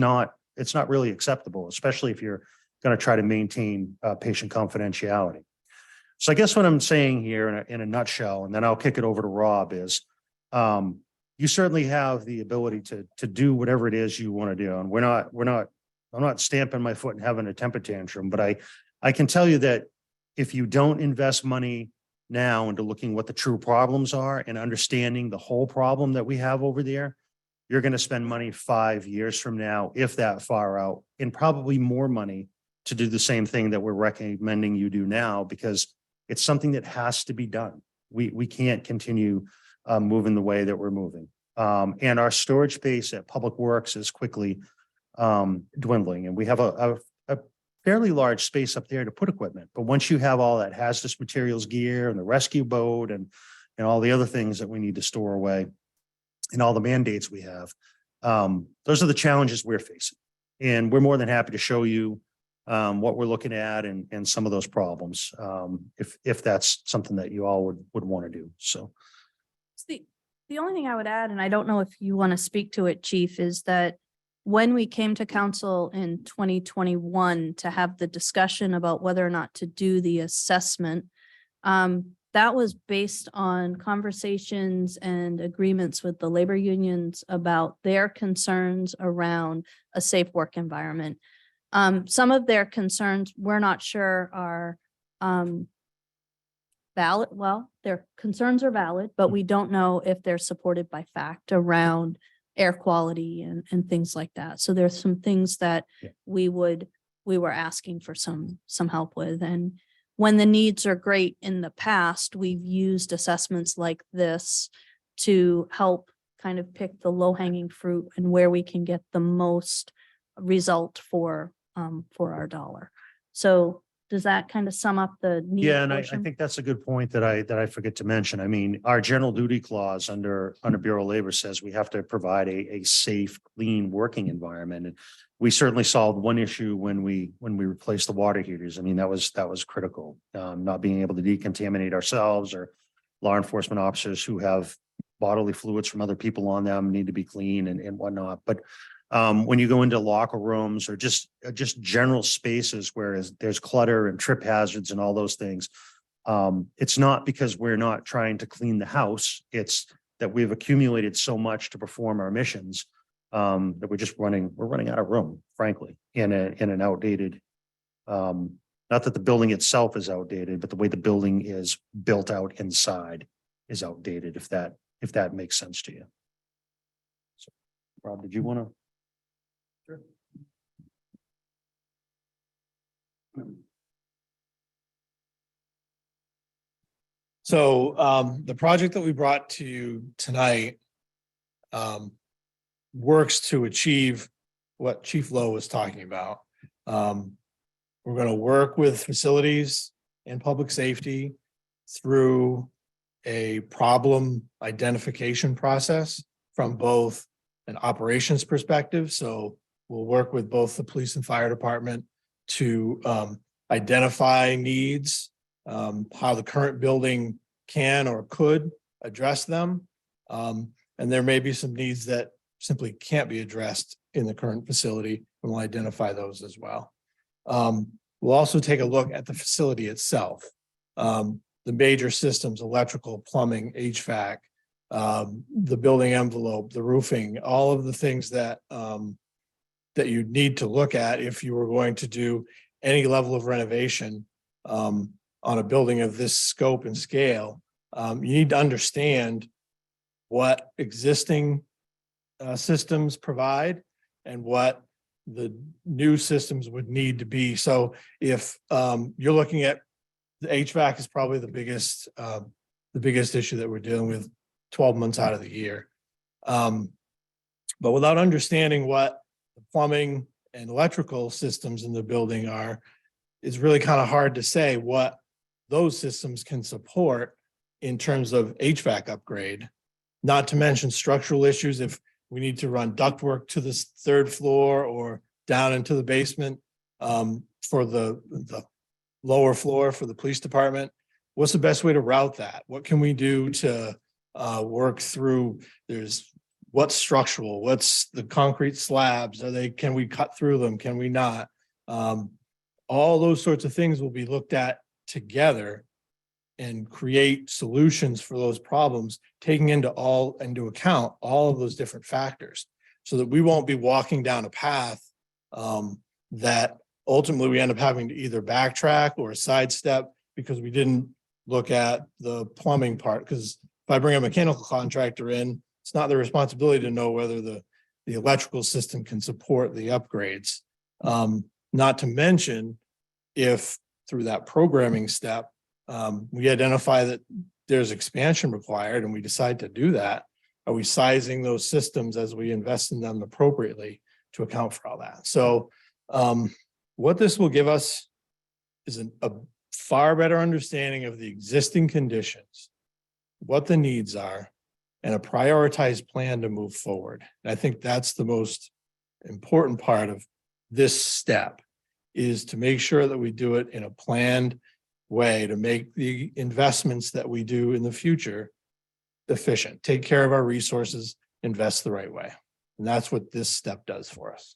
it's not really acceptable, especially if you're going to try to maintain patient confidentiality. So I guess what I'm saying here in a nutshell, and then I'll kick it over to Rob, is you certainly have the ability to do whatever it is you want to do. And I'm not stamping my foot and having a temper tantrum, but I can tell you that if you don't invest money now into looking what the true problems are and understanding the whole problem that we have over there, you're going to spend money 5 years from now, if that far out, and probably more money to do the same thing that we're recommending you do now, because it's something that has to be done. We can't continue moving the way that we're moving. And our storage space at Public Works is quickly dwindling, and we have a fairly large space up there to put equipment. But once you have all that hazardous materials gear and the rescue boat and all the other things that we need to store away and all the mandates we have, those are the challenges we're facing. And we're more than happy to show you what we're looking at and some of those problems, if that's something that you all would want to do. So The only thing I would add, and I don't know if you want to speak to it, Chief, is that when we came to council in 2021 to have the discussion about whether or not to do the assessment, that was based on conversations and agreements with the labor unions about their concerns around a safe work environment. Some of their concerns we're not sure are valid. Well, their concerns are valid, but we don't know if they're supported by fact around air quality and things like that. So there's some things that we were asking for some help with. And when the needs are great in the past, we've used assessments like this to help kind of pick the low hanging fruit and where we can get the most result for our dollar. So does that kind of sum up the need? yeah, and I think that's a good point that I forget to mention. I mean, our general duty clause under Bureau of Labor says we have to provide a safe, clean working environment. And we certainly solved one issue when we replaced the water heaters. I mean, that was critical. Not being able to decontaminate ourselves or law enforcement officers who have bodily fluids from other people on them need to be clean and whatnot. But when you go into locker rooms or just general spaces where there's clutter and trip hazards and all those things, it's not because we're not trying to clean the house. It's that we've accumulated so much to perform our missions that we're running out of room, frankly, in an outdated, not that the building itself is outdated, but the way the building is built out inside is outdated, if that makes sense to you. So, Rob, did you want to? Sure. So the project that we brought to you tonight works to achieve what Chief Lowe was talking about. We're going to work with facilities and public safety through a problem identification process from both an operations perspective. So we'll work with both the police and fire department to identify needs, how the current building can or could address them. And there may be some needs that simply can't be addressed in the current facility, and we'll identify those as well. We'll also take a look at the facility itself. The major systems, electrical, plumbing, HVAC, the building envelope, the roofing, all of the things that you need to look at if you were going to do any level of renovation on a building of this scope and scale. You need to understand what existing systems provide and what the new systems would need to be. So if you're looking at the HVAC is probably the biggest issue that we're dealing with 12 months out of the year. But without understanding what the plumbing and electrical systems in the building are, it's really kind of hard to say what those systems can support in terms of HVAC upgrade, not to mention structural issues. If we need to run ductwork to the third floor or down into the basement for the lower floor for the police department, what's the best way to route that? What can we do to work through? What's structural? What's the concrete slabs? Can we cut through them? Can we not? All those sorts of things will be looked at together and create solutions for those problems, taking into account all of those different factors, so that we won't be walking down a path that ultimately we end up having to either backtrack or sidestep because we didn't look at the plumbing part. Because if I bring a mechanical contractor in, it's not their responsibility to know whether the electrical system can support the upgrades. Not to mention, if through that programming step, we identify that there's expansion required and we decide to do that, are we sizing those systems as we invest in them appropriately to account for all that? So what this will give us is a far better understanding of the existing conditions, what the needs are, and a prioritized plan to move forward. And I think that's the most important part of this step, is to make sure that we do it in a planned way to make the investments that we do in the future efficient, take care of our resources, invest the right way. And that's what this step does for us.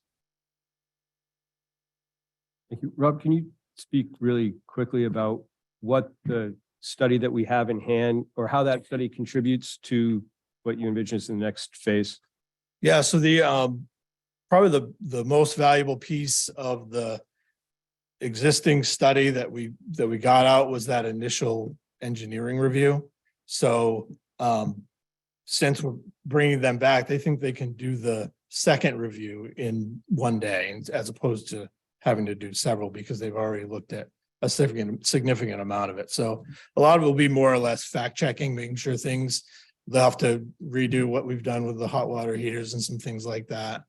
Thank you. Rob, can you speak really quickly about what the study that we have in hand, or how that study contributes to what you envision as the next phase? Yeah, so the probably the most valuable piece of the existing study that we got out was that initial engineering review. So since we're bringing them back, they think they can do the second review in one day, as opposed to having to do several, because they've already looked at a significant amount of it. So a lot of it will be more or less fact checking, making sure things, they'll have to redo what we've done with the hot water heaters and some things like that.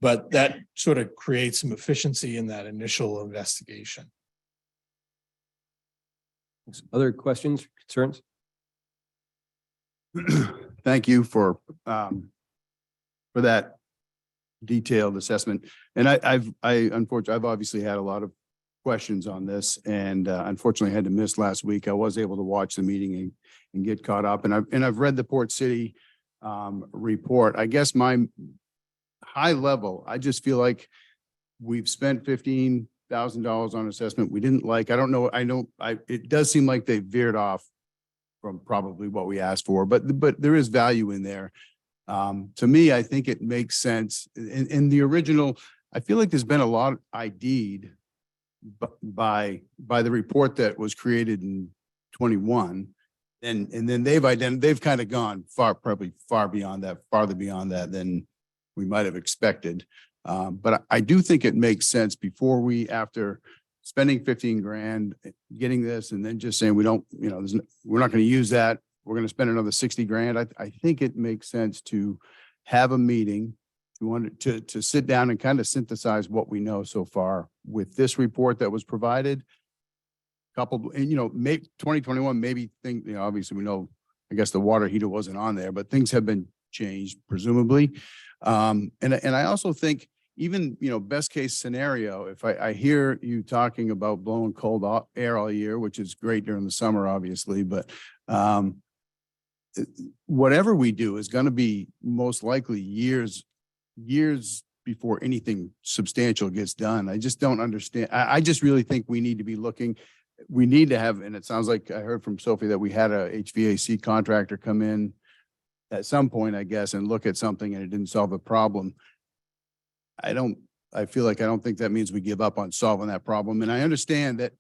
But that sort of creates some efficiency in that initial investigation. Other questions, concerns? Thank you for that detailed assessment. And I've obviously had a lot of questions on this and unfortunately had to miss last week. I was able to watch the meeting and get caught up and I've read the Port City report. I guess my high level, I just feel like we've spent $15,000 on assessment. We didn't like, I don't know, it does seem like they veered off from probably what we asked for, but there is value in there. To me, I think it makes sense. In the original, I feel like there's been a lot ID'd by the report that was created in 21. And then they've kind of gone probably farther beyond that than we might have expected. But I do think it makes sense before after spending 15 grand, getting this, and then just saying we don't, we're not going to use that. We're going to spend another 60 grand. I think it makes sense to have a meeting to sit down and kind of synthesize what we know so far with this report that was provided. Coupled, and maybe 2021, maybe obviously we know, I guess the water heater wasn't on there, but things have been changed presumably. And I also think even, best case scenario, if I hear you talking about blowing cold air all year, which is great during the summer, obviously, but whatever we do is going to be most likely years before anything substantial gets done. I just don't understand. I just really think we need to be looking, we need to have, and it sounds like I heard from Sophie that we had a HVAC contractor come in at some point, I guess, and look at something and it didn't solve the problem. I feel like I don't think that means we give up on solving that problem. And I understand that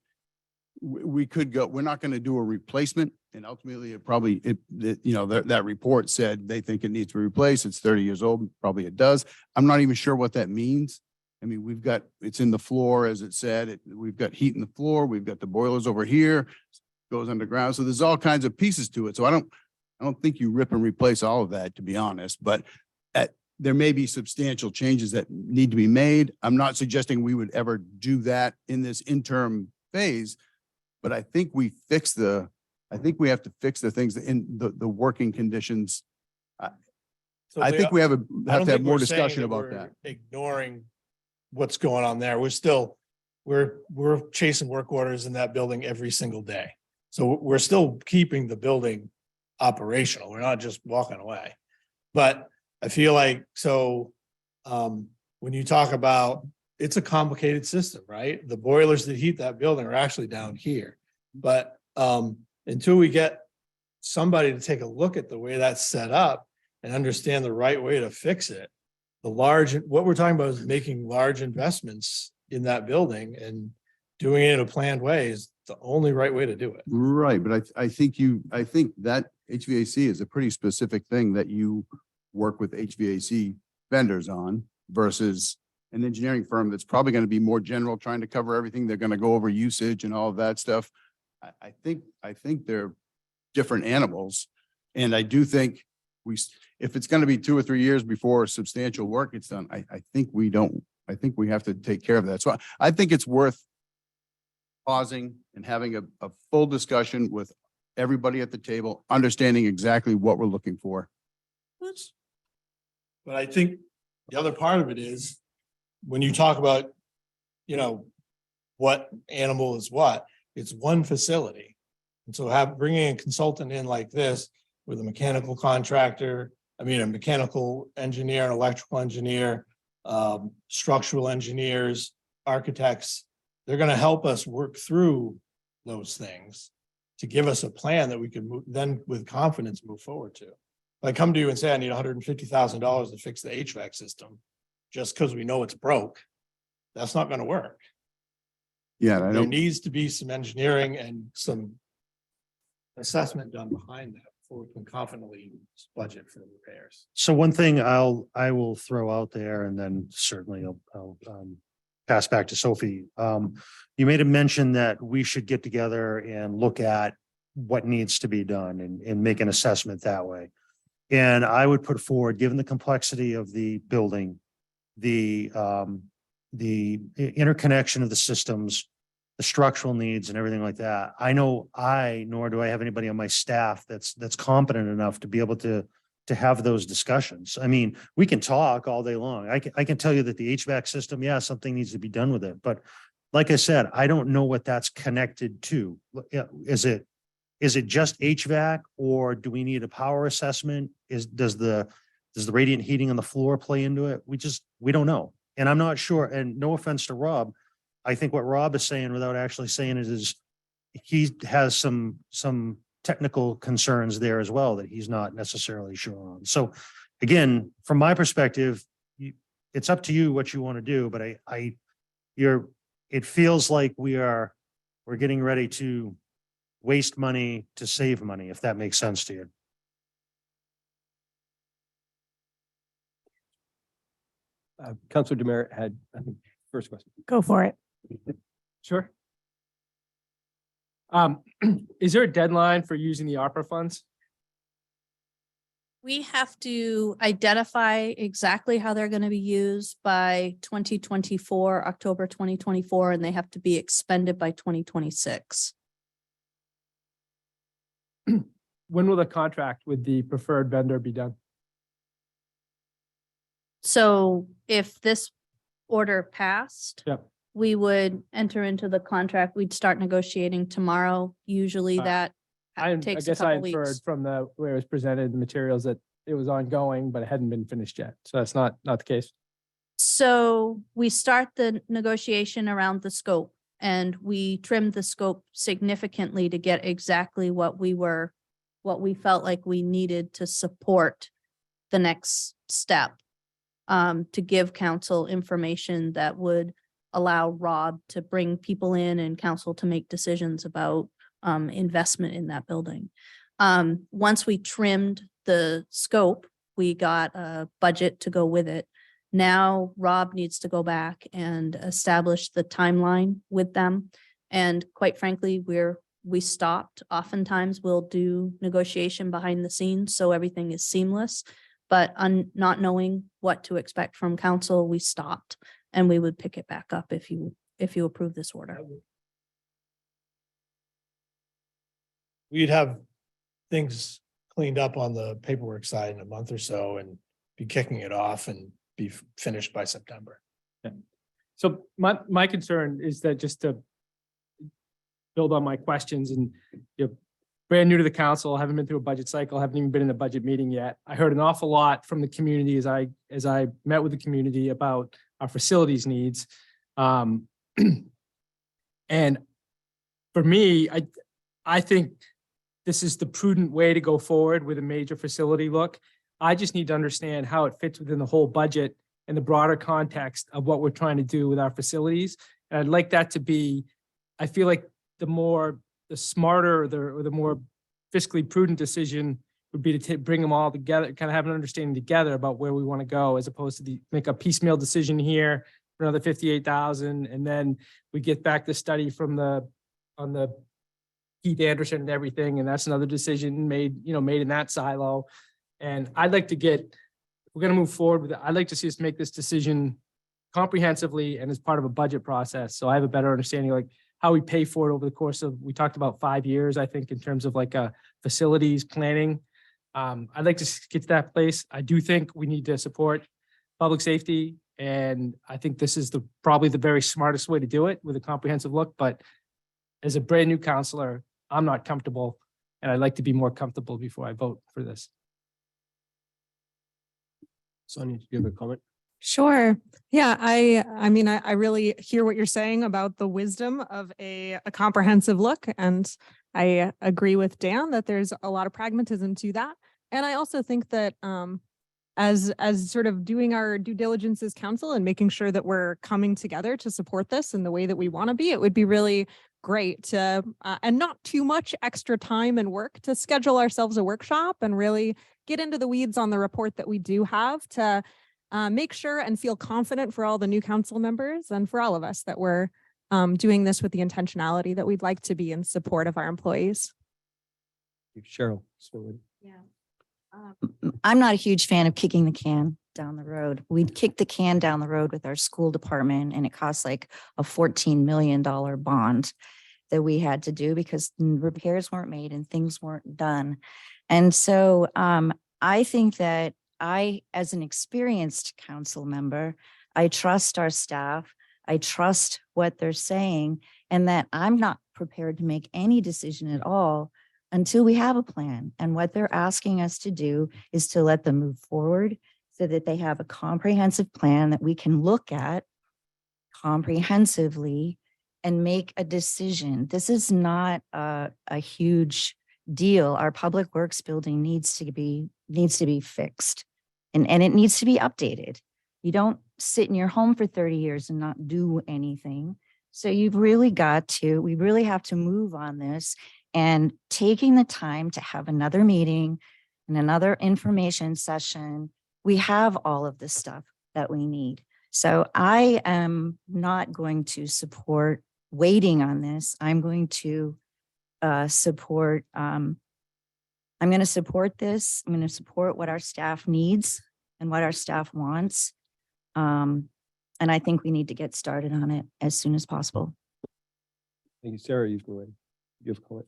we could go, we're not going to do a replacement. And ultimately that report said they think it needs to be replaced. It's 30 years old. Probably it does. I'm not even sure what that means. I mean, it's in the floor, as it said, we've got heat in the floor. We've got the boilers over here, goes underground. So there's all kinds of pieces to it. So I don't think you rip and replace all of that, to be honest, but there may be substantial changes that need to be made. I'm not suggesting we would ever do that in this interim phase, but I think we have to fix the things in the working conditions. I think we have to have more discussion about that. Ignoring what's going on there. We're chasing work orders in that building every single day. So we're still keeping the building operational. We're not just walking away. But I feel like, when you talk about, it's a complicated system, right? The boilers that heat that building are actually down here. But until we get somebody to take a look at the way that's set up and understand the right way to fix it, what we're talking about is making large investments in that building, and doing it in a planned way is the only right way to do it. Right. But I think that HVAC is a pretty specific thing that you work with HVAC vendors on versus an engineering firm that's probably going to be more general, trying to cover everything. They're going to go over usage and all of that stuff. I think they're different animals. And I do think if it's going to be 2 or 3 years before substantial work gets done, I think we have to take care of that. So I think it's worth pausing and having a full discussion with everybody at the table, understanding exactly what we're looking for. But I think the other part of it is when you talk about, what animal is what, it's one facility. And so bringing a consultant in like this with a mechanical contractor, a mechanical engineer, an electrical engineer, structural engineers, architects, they're going to help us work through those things to give us a plan that we can then with confidence move forward to. If I come to you and say I need $150,000 to fix the HVAC system, just because we know it's broke, that's not going to work. Yeah, There needs to be some engineering and some assessment done behind that before we can confidently budget for the repairs. So one thing I will throw out there, and then certainly I'll pass back to Sophie. You made a mention that we should get together and look at what needs to be done and make an assessment that way. And I would put forward, given the complexity of the building, the interconnection of the systems, the structural needs and everything like that. Nor do I have anybody on my staff that's competent enough to be able to have those discussions. I mean, we can talk all day long. I can tell you that the HVAC system, something needs to be done with it, but like I said, I don't know what that's connected to. Is it just HVAC, or do we need a power assessment? Does the radiant heating on the floor play into it? We don't know. And I'm not sure, and no offense to Rob, I think what Rob is saying without actually saying it is he has some technical concerns there as well that he's not necessarily sure on. So again, from my perspective, it's up to you what you want to do, but it feels like we're getting ready to waste money to save money, if that makes sense to you. Councilor Demerit had, I think, first question. Go for it. Sure. Is there a deadline for using the ARPA funds? We have to identify exactly how they're going to be used by 2024, October 2024, and they have to be expended by 2026. When will the contract with the preferred vendor be done? So if this order passed, Yep. we would enter into the contract. We'd start negotiating tomorrow. Usually that I takes a guess I couple inferred weeks. from the where it was presented, the materials, that it was ongoing, but it hadn't been finished yet. So that's not the case. So we start the negotiation around the scope, and we trimmed the scope significantly to get exactly what we felt like we needed to support the next step. To give council information that would allow Rob to bring people in and council to make decisions about investment in that building. Once we trimmed the scope, we got a budget to go with it. Now Rob needs to go back and establish the timeline with them. And quite frankly, we stopped. Oftentimes we'll do negotiation behind the scenes, so everything is seamless. But not knowing what to expect from council, we stopped, and we would pick it back up if you approve this order. We'd have things cleaned up on the paperwork side in a month or so and be kicking it off and be finished by September. So my concern is that, just to build on my questions, and brand new to the council, haven't been through a budget cycle, haven't even been in a budget meeting yet. I heard an awful lot from the community as I met with the community about our facilities needs. And for me, I think this is the prudent way to go forward with a major facility look. I just need to understand how it fits within the whole budget and the broader context of what we're trying to do with our facilities. And I'd like that to be, I feel like the smarter, or the more fiscally prudent decision would be to bring them all together, kind of have an understanding together about where we want to go, as opposed to make a piecemeal decision here for another 58,000. And then we get back the study on the Keith Anderson and everything. And that's another decision made in that silo. And I'd like to we're going to move forward with it. I'd like to see us make this decision comprehensively and as part of a budget process. So I have a better understanding, like, how we pay for it over the course of, we talked about 5 years, I think, in terms of like a facilities planning. I'd like to get to that place. I do think we need to support public safety. And I think this is probably the very smartest way to do it, with a comprehensive look. But as a brand new counselor, I'm not comfortable, and I'd like to be more comfortable before I vote for this. Sonia, do you have a comment? Sure. Yeah, I mean, I really hear what you're saying about the wisdom of a comprehensive look. And I agree with Dan that there's a lot of pragmatism to that. And I also think that as sort of doing our due diligence as council and making sure that we're coming together to support this in the way that we want to be, it would be really great to, and not too much extra time and work, to schedule ourselves a workshop and really get into the weeds on the report that we do have, to make sure and feel confident for all the new council members and for all of us that we're doing this with the intentionality that we'd like to be in support of our employees. Cheryl. Yeah. I'm not a huge fan of kicking the can down the road. We'd kick the can down the road with our school department, and it costs like a $14 million bond that we had to do because repairs weren't made and things weren't done. And so I think that as an experienced council member, I trust our staff I trust what they're saying, and that I'm not prepared to make any decision at all until we have a plan. And what they're asking us to do is to let them move forward so that they have a comprehensive plan that we can look at comprehensively and make a decision. This is not a huge deal. Our public works building needs to be fixed, and it needs to be updated. You don't sit in your home for 30 years and not do anything. So we really have to move on this, and taking the time to have another meeting and another information session. We have all of the stuff that we need. So I am not going to support waiting on this. I'm going to support this. I'm going to support what our staff needs and what our staff wants. And I think we need to get started on it as soon as possible. Thank you, Sarah. You have a comment.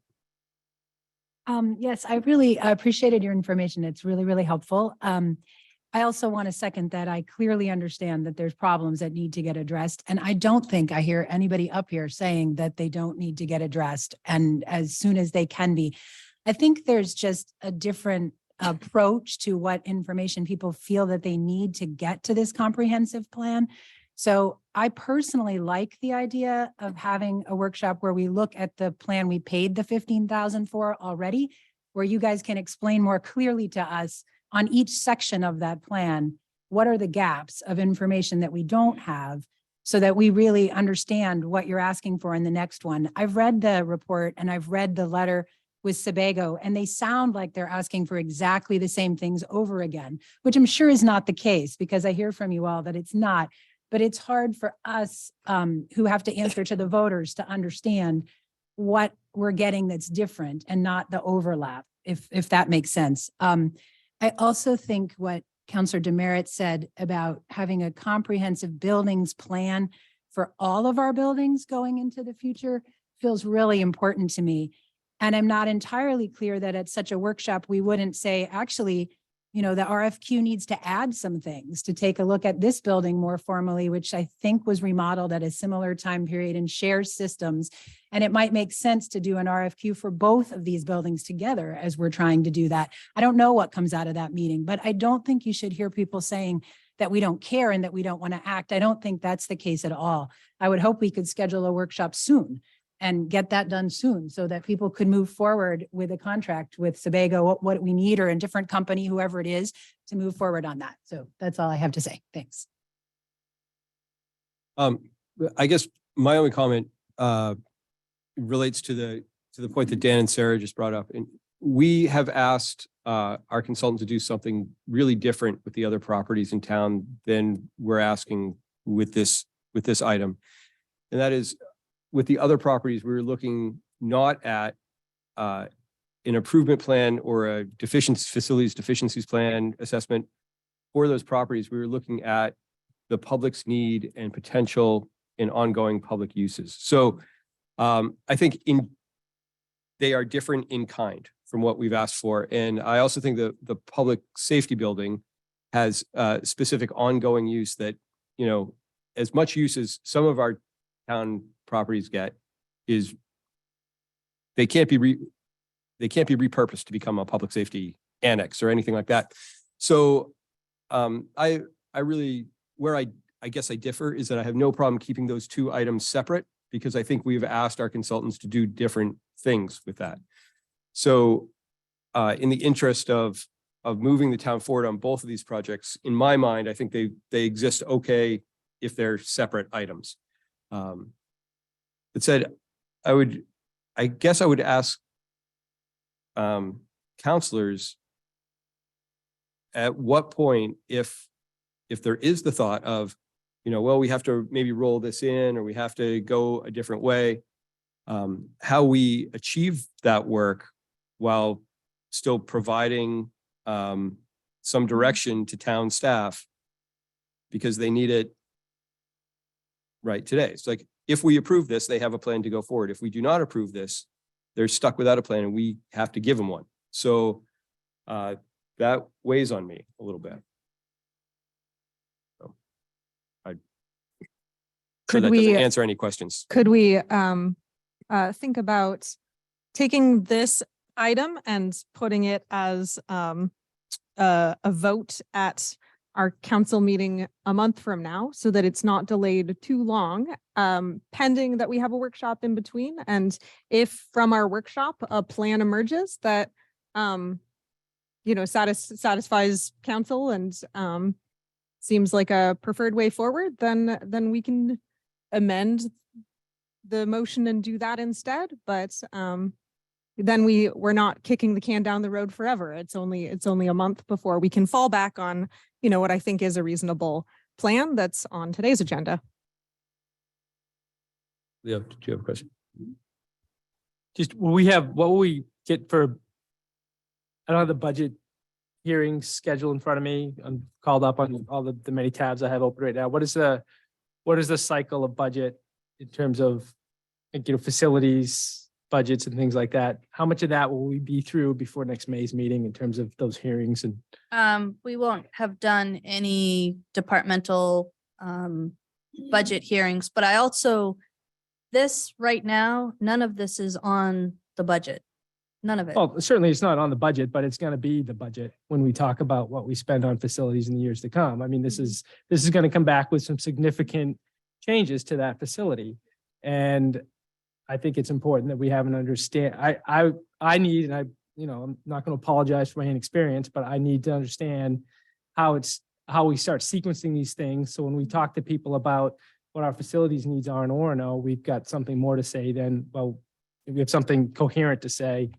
Yes, I really appreciated your information. It's really, really helpful. I also want to second that I clearly understand that there's problems that need to get addressed. And I don't think I hear anybody up here saying that they don't need to get addressed and as soon as they can be. I think there's just a different approach to what information people feel that they need to get to this comprehensive plan. So I personally like the idea of having a workshop where we look at the plan we paid the $15,000 for already, where you guys can explain more clearly to us on each section of that plan, what are the gaps of information that we don't have so that we really understand what you're asking for in the next one. I've read the report and I've read the letter with Sebago, and they sound like they're asking for exactly the same things over again, which I'm sure is not the case because I hear from you all that it's not, but it's hard for us who have to answer to the voters to understand what we're getting that's different and not the overlap, if that makes sense. I also think what Councilor Demerit said about having a comprehensive buildings plan for all of our buildings going into the future feels really important to me. And I'm not entirely clear that at such a workshop, we wouldn't say, actually, the RFQ needs to add some things to take a look at this building more formally, which I think was remodeled at a similar time period and shares systems. And it might make sense to do an RFQ for both of these buildings together as we're trying to do that. I don't know what comes out of that meeting, but I don't think you should hear people saying that we don't care and that we don't want to act. I don't think that's the case at all. I would hope we could schedule a workshop soon and get that done soon so that people could move forward with a contract with Sebago, what we need, or a different company, whoever it is, to move forward on that. So that's all I have to say. Thanks. I guess my only comment relates to the point that Dan and Sarah just brought up. And we have asked our consultant to do something really different with the other properties in town than we're asking with this item. And that is, with the other properties, we were looking not at an improvement plan or a facilities deficiencies plan assessment for those properties. We were looking at the public's need and potential in ongoing public uses. So I think they are different in kind from what we've asked for. And I also think the public safety building has specific ongoing use that, as much use as some of our town properties get is they can't be repurposed to become a public safety annex or anything like that. So I really, where I guess I differ is that I have no problem keeping those two items separate because I think we've asked our consultants to do different things with that. So in the interest of moving the town forward on both of these projects, in my mind, I think they exist okay if they're separate items. That said, I guess I would ask counselors at what point, if there is the thought of, well, we have to maybe roll this in or we have to go a different way, how we achieve that work while still providing some direction to town staff because they need it right today. It's like, if we approve this, they have a plan to go forward. If we do not approve this, they're stuck without a plan and we have to give them one. So that weighs on me a little bit. So, So Could that doesn't we- answer any questions. Could we think about taking this item and putting it as a vote at our council meeting a month from now so that it's not delayed too long, pending that we have a workshop in between? And if from our workshop, a plan emerges that satisfies council and seems like a preferred way forward, then we can amend the motion and do that instead. But then we're not kicking the can down the road forever. It's only a month before we can fall back on, what I think is a reasonable plan that's on today's agenda. Leo, did you have a question? Just, what will we get for, I don't have the budget hearing schedule in front of me. I'm called up on all the many tabs I have open right now. What is the cycle of budget in terms of, facilities, budgets and things like that? How much of that will we be through before next May's meeting in terms of those hearings? And We won't have done any departmental budget hearings, but I also, this right now, none of this is on the budget. None of it. well, certainly it's not on the budget, but it's going to be the budget when we talk about what we spend on facilities in the years to come. I mean, this is going to come back with some significant changes to that facility. And I think it's important that we have an understand. I need, and I'm not going to apologize for my inexperience, but I need to understand how we start sequencing these things. So when we talk to people about what our facilities needs are in Orono, we've got something more to say than, well, we have something coherent to say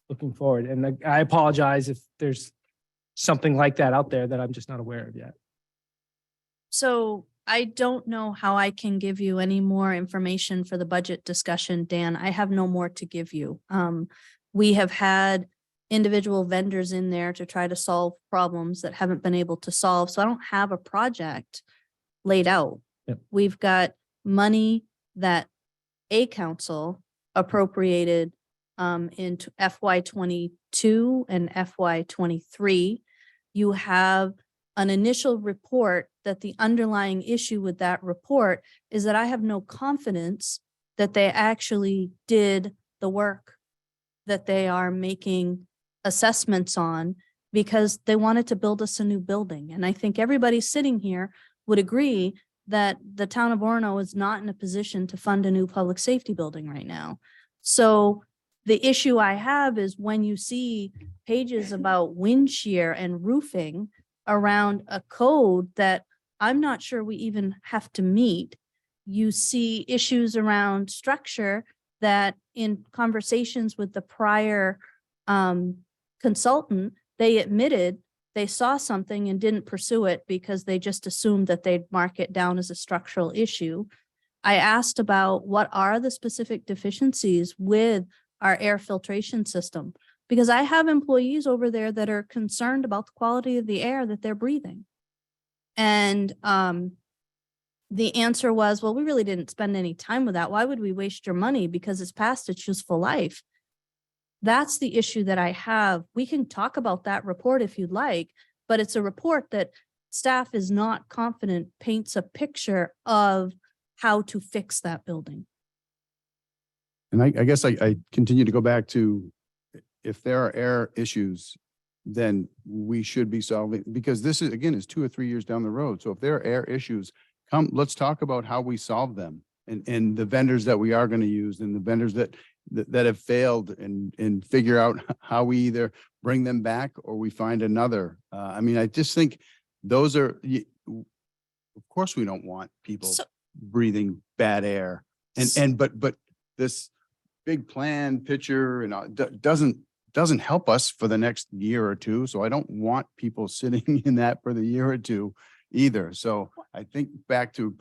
looking forward. And I apologize if there's something like that out there that I'm just not aware of yet. So I don't know how I can give you any more information for the budget discussion, Dan. I have no more to give you. We have had individual vendors in there to try to solve problems that haven't been able to solve. So I don't have a project laid out. Yep. We've got money that a council appropriated into FY 22 and FY 23. You have an initial report that the underlying issue with that report is that I have no confidence that they actually did the work that they are making assessments on, because they wanted to build us a new building. And I think everybody sitting here would agree that the town of Orono is not in a position to fund a new public safety building right now. So the issue I have is when you see pages about wind shear and roofing around a code that I'm not sure we even have to meet. You see issues around structure that in conversations with the prior consultant, they admitted they saw something and didn't pursue it because they just assumed that they'd mark it down as a structural issue. I asked about what are the specific deficiencies with our air filtration system, because I have employees over there that are concerned about the quality of the air that they're breathing. And the answer was, well, we really didn't spend any time with that. Why would we waste your money? Because it's past its useful life. That's the issue that I have. We can talk about that report if you'd like, but it's a report that staff is not confident paints a picture of how to fix that building. And I guess I continue to go back to, if there are air issues, then we should be solving, because this is, again, is 2 or 3 years down the road. So if there are air issues, let's talk about how we solve them, and the vendors that we are going to use and the vendors that have failed, and figure out how we either bring them back or we find another. I mean, I just think those are, of course, we don't want people breathing bad air, but this big plan picture doesn't help us for the next year or two. So I don't want people sitting in that for the year or two either. So I think back to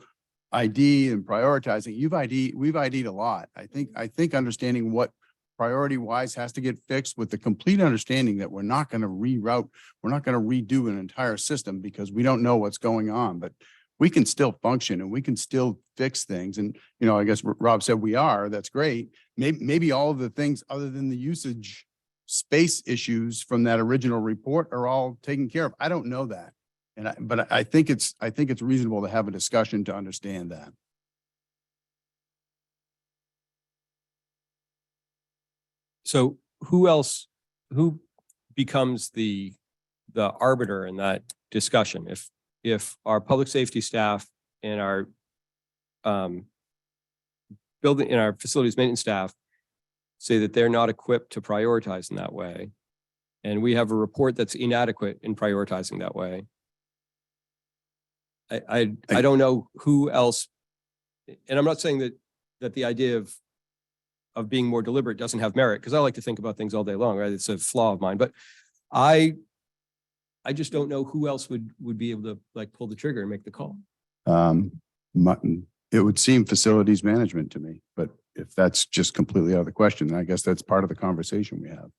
ID and prioritizing, we've ID'd a lot. I think understanding what priority wise has to get fixed, with the complete understanding that we're not going to reroute, we're not going to redo an entire system because we don't know what's going on, but we can still function and we can still fix things. And, I guess Rob said that's great. Maybe all of the things other than the usage space issues from that original report are all taken care of. I don't know that. But I think it's reasonable to have a discussion to understand that. So who becomes the arbiter in that discussion? If our public safety staff and our building and our facilities maintenance staff say that they're not equipped to prioritize in that way, and we have a report that's inadequate in prioritizing that way, I don't know who else, and I'm not saying that the idea of being more deliberate doesn't have merit, because I like to think about things all day long, right? It's a flaw of mine, but I just don't know who else would be able to like pull the trigger and make the call. It would seem facilities management to me, but if that's just completely out of the question, then I guess that's part of the conversation we have.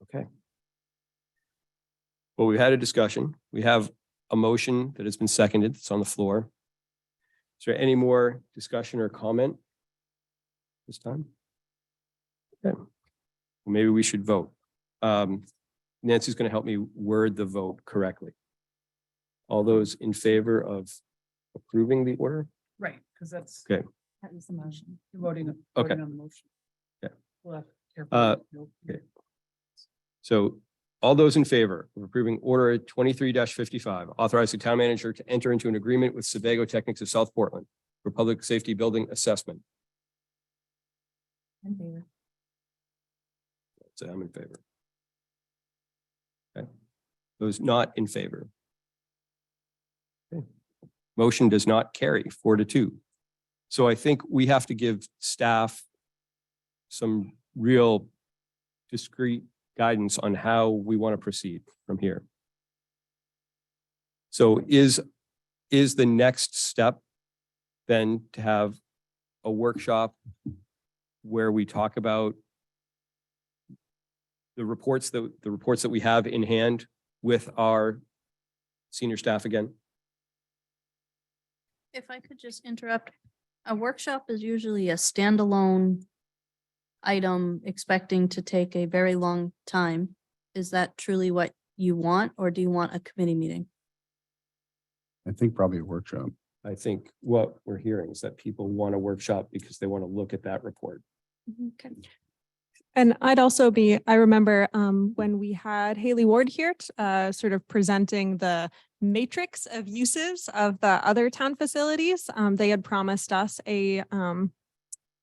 Okay. Well, we had a discussion. We have a motion that has been seconded. It's on the floor. Is there any more discussion or comment this time? Okay. Well, maybe we should vote. Nancy's going to help me word the vote correctly. All those in favor of approving the order? Right, because that's. Okay. That was the motion. You're voting, Okay. voting on the motion. Yeah. We'll have to carefully- Okay. So all those in favor of approving order 23-55, authorizing town manager to enter into an agreement with Sebago Technics of South Portland for public safety building assessment. In favor. So I'm in favor. Okay. Those not in favor. Okay. Motion does not carry 4-2. So I think we have to give staff some real discrete guidance on how we want to proceed from here. So is the next step then to have a workshop where we talk about the reports that we have in hand with our senior staff again? If I could just interrupt, a workshop is usually a standalone item expecting to take a very long time. Is that truly what you want, or do you want a committee meeting? I think probably a workshop. I think what we're hearing is that people want a workshop because they want to look at that report. Okay. And I'd also I remember when we had Haley Ward here, sort of presenting the matrix of uses of the other town facilities. They had promised us a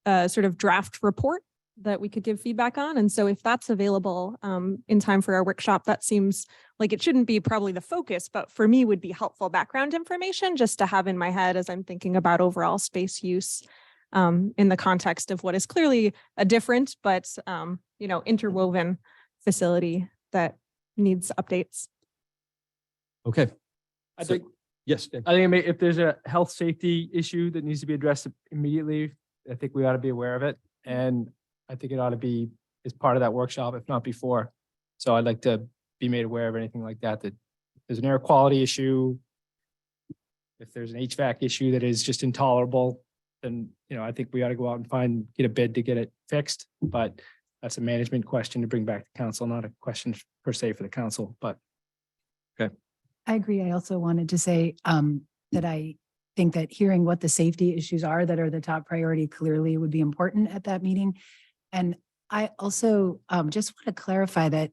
sort of draft report that we could give feedback on. And so if that's available in time for our workshop, that seems like it shouldn't be probably the focus, but for me would be helpful background information just to have in my head as I'm thinking about overall space use in the context of what is clearly a different but interwoven facility that needs updates. Okay. I So- think, Yes. Dan. I think if there's a health safety issue that needs to be addressed immediately, I think we ought to be aware of it. And I think it ought to be as part of that workshop, if not before. So I'd like to be made aware of anything like that, that there's an air quality issue. If there's an HVAC issue that is just intolerable, then, I think we ought to go out and get a bid to get it fixed. But that's a management question to bring back to council, not a question per se for the council, but. I agree. I also wanted to say that I think that hearing what the safety issues are that are the top priority clearly would be important at that meeting. And I also just want to clarify that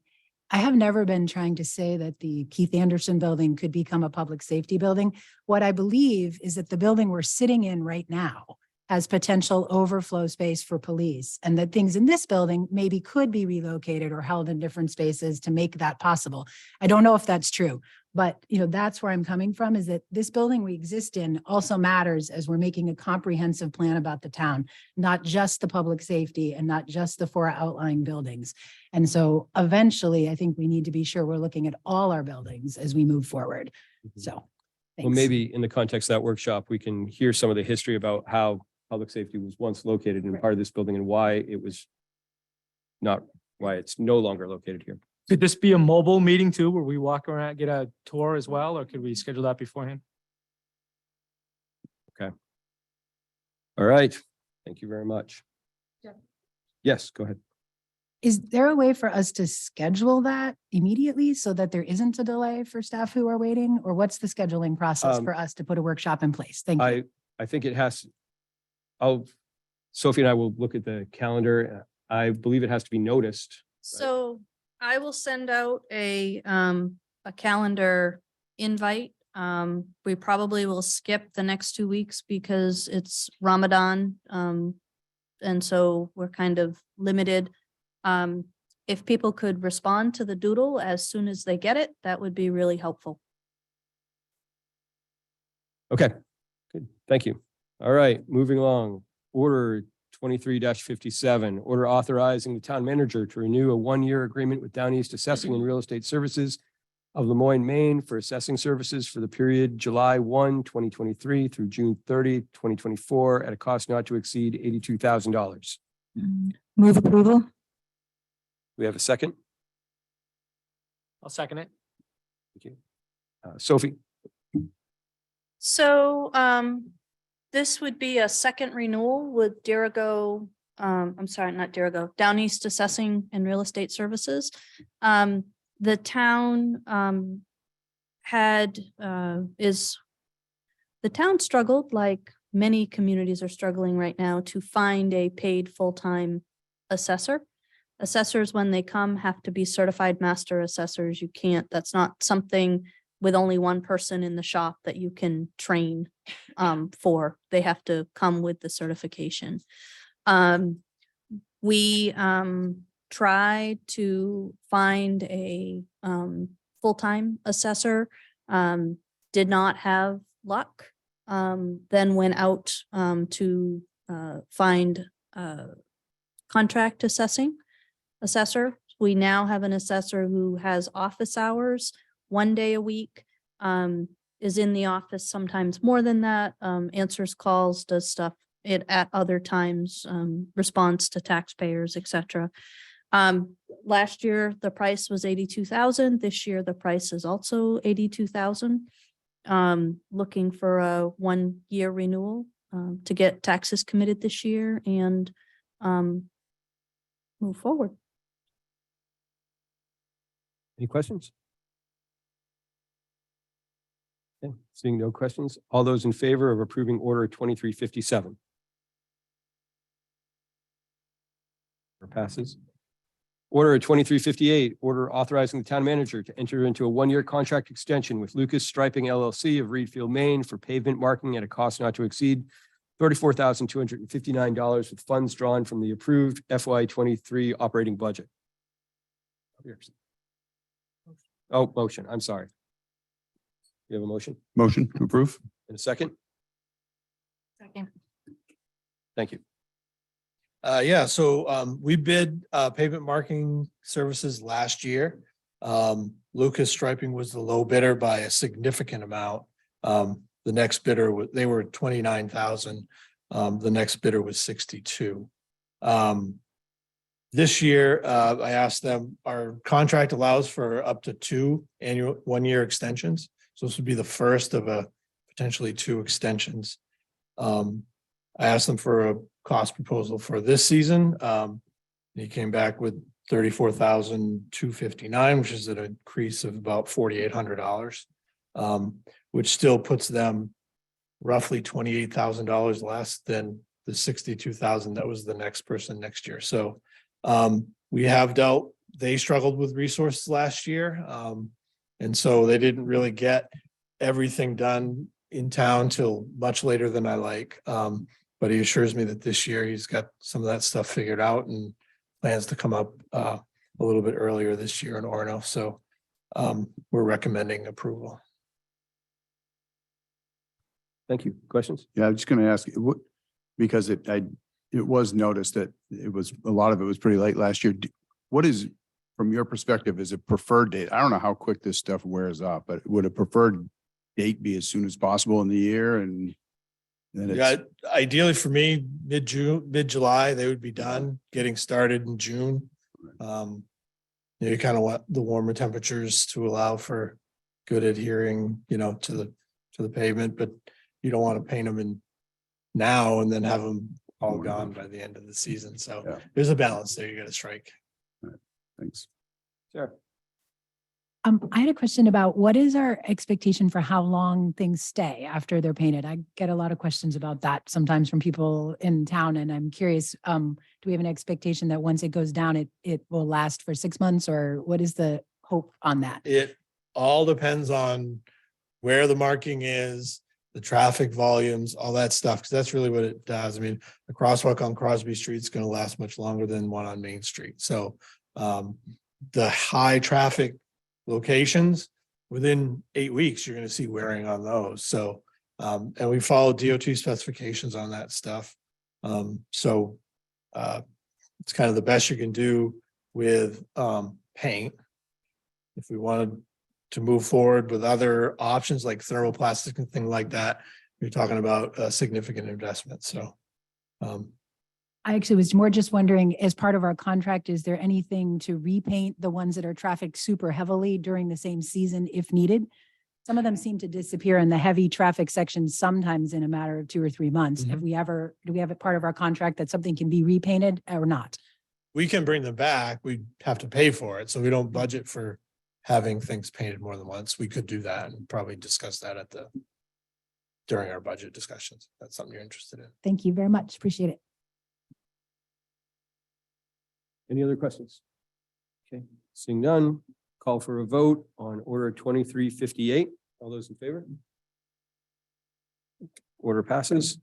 I have never been trying to say that the Keith Anderson building could become a public safety building. What I believe is that the building we're sitting in right now has potential overflow space for police, and that things in this building maybe could be relocated or held in different spaces to make that possible. I don't know if that's true, but that's where I'm coming from, is that this building we exist in also matters as we're making a comprehensive plan about the town, not just the public safety and not just the 4 outlying buildings. And so eventually, I think we need to be sure we're looking at all our buildings as we move forward. So. Well, thanks. maybe in the context of that workshop, we can hear some of the history about how public safety was once located in part of this building and why it's no longer located here. Could this be a mobile meeting too, where we walk around, get a tour as well, or could we schedule that beforehand? All right. Thank you very much. Yeah. Yes, go ahead. Is there a way for us to schedule that immediately so that there isn't a delay for staff who are waiting? Or what's the scheduling process for us to put a workshop in place? Thank you. I think it has, I'll Sophie and I will look at the calendar. I believe it has to be noticed. So I will send out a calendar invite. We probably will skip the next 2 weeks because it's Ramadan. And so we're kind of limited. If people could respond to the doodle as soon as they get it, that would be really helpful. Okay, good. Thank you. All right, moving along. Order 23-57, order authorizing the town manager to renew a one-year agreement with Down East Assessing and Real Estate Services of Lemoyne, Maine for assessing services for the period July 1, 2023 through June 30, 2024 at a cost not to exceed $82,000. Move approval. We have a second. I'll second it. Thank you. Sophie, So this would be a second renewal with Dirigo, I'm sorry, not Dirigo, Down East Assessing and Real Estate Services. The town the town struggled, like many communities are struggling right now, to find a paid full-time assessor. Assessors, when they come, have to be certified master assessors. You can't, that's not something with only one person in the shop that you can train for. They have to come with the certification. We tried to find a full-time assessor, did not have luck. Then went out to find contract assessor. We now have an assessor who has office hours 1 day a week, is in the office sometimes more than that, answers calls, does stuff at other times, responds to taxpayers, etc. Last year, the price was 82,000. This year, the price is also 82,000. Looking for a 1-year renewal, to get taxes committed this year and, move forward. any questions? Okay, seeing no questions, all those in favor of approving order 2357? Passes. Order 2358, order authorizing the town manager to enter into a 1-year contract extension with Lucas Striping LLC of Reedfield, Maine for pavement marking at a cost not to exceed $34,259 with funds drawn from the approved FY23 operating budget. Oh, motion, I'm sorry. You have a motion Motion to approve? in a second? Second. Thank you. Yeah, so we bid pavement marking services last year. Lucas Striping was the low bidder by a significant amount. The next bidder, they were 29,000. The next bidder was 62. This year, I asked them, our contract allows for up to 2 annual 1-year extensions. So this would be the first of a potentially 2 extensions. I asked them for a cost proposal for this season. He came back with $34,259, which is an increase of about $4,800, which still puts them roughly $28,000 less than the $62,000 that was the next person next year. So we have they struggled with resources last year. And so they didn't really get everything done in town till much later than I like. But he assures me that this year he's got some of that stuff figured out and plans to come up a little bit earlier this year in Orono. So we're recommending approval. Thank you. Questions? Yeah, I'm just going to ask what, because it was noticed that it was, a lot of it was pretty late last year. What is, from your perspective, is a preferred date? I don't know how quick this stuff wears off, but would a preferred date be as soon as possible in the year? And then Yeah, it's, ideally for me, mid-June, mid-July, they would be done, getting started in June. You kind of want the warmer temperatures to allow for good adhering, to the pavement, but you don't want to paint them in now and then have them all gone by the end of the season. So Yeah. there's a balance there you got to strike. thanks. Sure. I had a question about what is our expectation for how long things stay after they're painted? I get a lot of questions about that sometimes from people in town, and I'm curious, do we have an expectation that once it goes down, it will last for 6 months, or what is the hope on that? It all depends on where the marking is, the traffic volumes, all that stuff, because that's really what it does. I mean, a crosswalk on Crosby Street is going to last much longer than one on Main Street. So the high traffic locations, within 8 weeks, you're going to see wearing on those. So and we follow DOT specifications on that stuff. So it's kind of the best you can do with paint. If we wanted to move forward with other options like thermoplastic and things like that, you're talking about a significant investment. So I actually was more just wondering, as part of our contract, is there anything to repaint the ones that are trafficked super heavily during the same season if needed? Some of them seem to disappear in the heavy traffic sections sometimes in a matter of 2 or 3 months. Have we ever, do we have a part of our contract that something can be repainted or not? we can bring them back. We have to pay for it. So we don't budget for having things painted more than once. We could do that and probably discuss that during our budget discussions. That's something you're interested in. Thank you very much. Appreciate it. Any other questions? Okay, seeing none, call for a vote on order 2358. All those in favor? Order passes.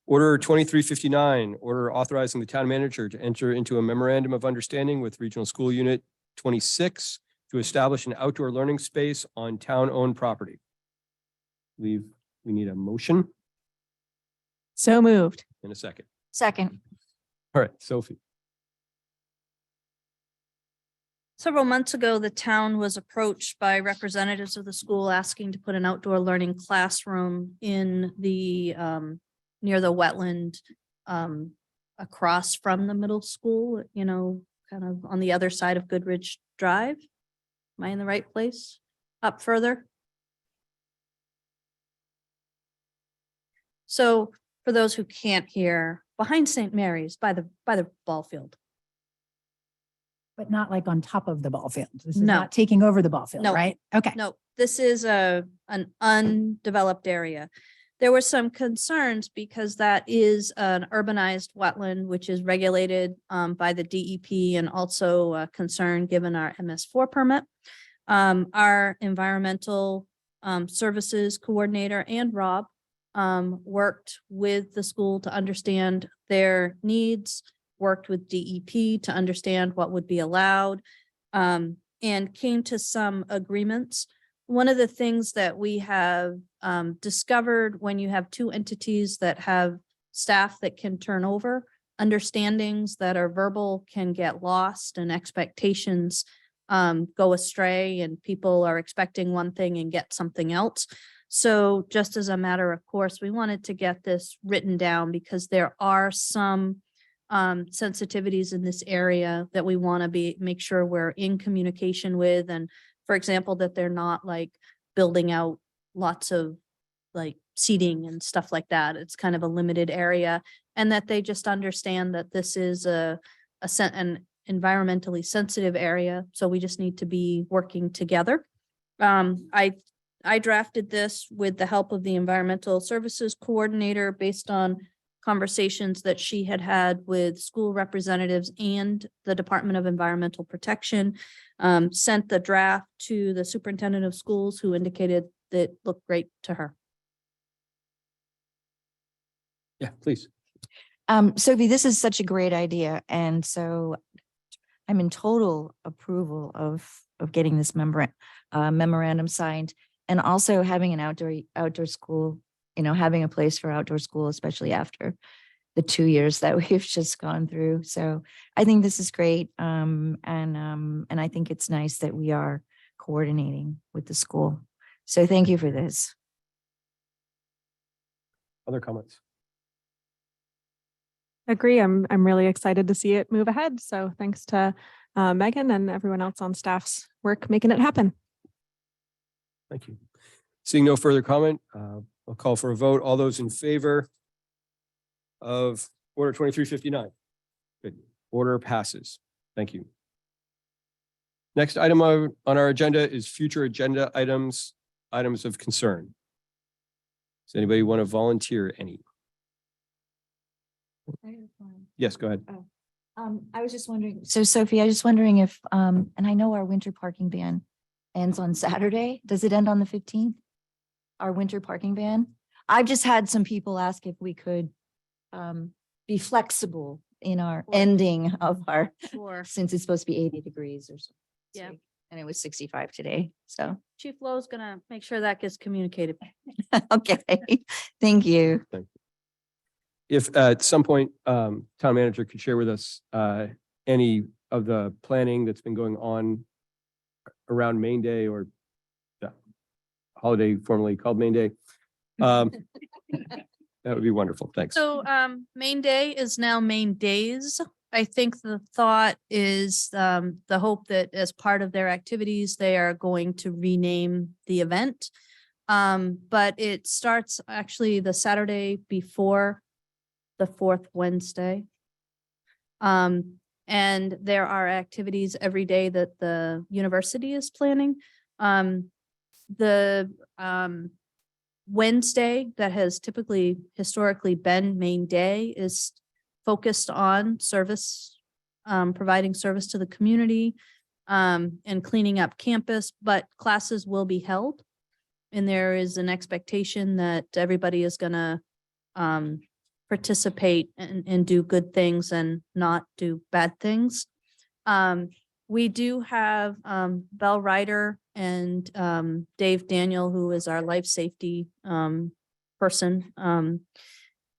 Order 2359, order authorizing the town manager to enter into a memorandum of understanding with Regional School Unit 26 to establish an outdoor learning space on town-owned property. We need a motion So moved. in a second. Second. All right, Sophie. Several months ago, the town was approached by representatives of the school asking to put an outdoor learning classroom in the near the wetland across from the middle school, you know, kind of on the other side of Goodrich Drive. Am I in the right place? Up further? So for those who can't hear, behind St. Mary's by the ball field. But not like on top of the ball field. This is No. not taking over the ball field, No. right? Okay. No, this is an undeveloped area. There were some concerns because that is an urbanized wetland, which is regulated by the DEP and also a concern given our MS4 permit. Our environmental services coordinator and Rob worked with the school to understand their needs, worked with DEP to understand what would be allowed, and came to some agreements. One of the things that we have discovered when you have two entities that have staff that can turn over, understandings that are verbal can get lost and expectations go astray and people are expecting one thing and get something else. So just as a matter of course, we wanted to get this written down because there are some sensitivities in this area that we want to make sure we're in communication with. And for example, that they're not like building out lots of like seating and stuff like that. It's kind of a limited area, and that they just understand that this is an environmentally sensitive area. So we just need to be working together. I drafted this with the help of the environmental services coordinator based on conversations that she had had with school representatives and the Department of Environmental Protection, sent the draft to the superintendent of schools who indicated that looked great to her. Yeah, please. Sophie, this is such a great idea. And so I'm in total approval of getting this memorandum signed, and also having an outdoor school, you know, having a place for outdoor school, especially after the 2 years that we've just gone through. So I think this is great. And I think it's nice that we are coordinating with the school. So thank you for this. Other comments? Agree. I'm really excited to see it move ahead. So thanks to Megan and everyone else on staff's work making it happen. Thank you. Seeing no further comment, I'll call for a vote. All those in favor of order 2359? Good. Order passes. Thank you. Next item on our agenda is future agenda items, items of concern. Does anybody want to volunteer any? Yes, go ahead. I was just wondering, so Sophie, I was just wondering if, and I know our winter parking ban ends on Saturday. Does it end on the 15th? Our winter parking ban? I've just had some people ask if we could be flexible in our Sure. ending of our, Sure. since it's supposed to be 80 degrees or something. this Yeah. week, and it was 65 today. So, Chief Lowe's gonna make sure that gets communicated. okay, thank you. If at some point, town manager could share with us, any of the planning that's been going on around Main Day or the holiday formerly called Main Day. That would be wonderful. Thanks. So Main Day is now Main Days. I think the thought is the hope that as part of their activities, they are going to rename the event. But it starts actually the Saturday before the fourth Wednesday. And there are activities every day that the university is planning. The Wednesday that has typically historically been Main Day is focused on service, providing service to the community, and cleaning up campus, but classes will be held. And there is an expectation that everybody is gonna participate and do good things and not do bad things. We do have Bell Ryder and Dave Daniel, who is our life safety person,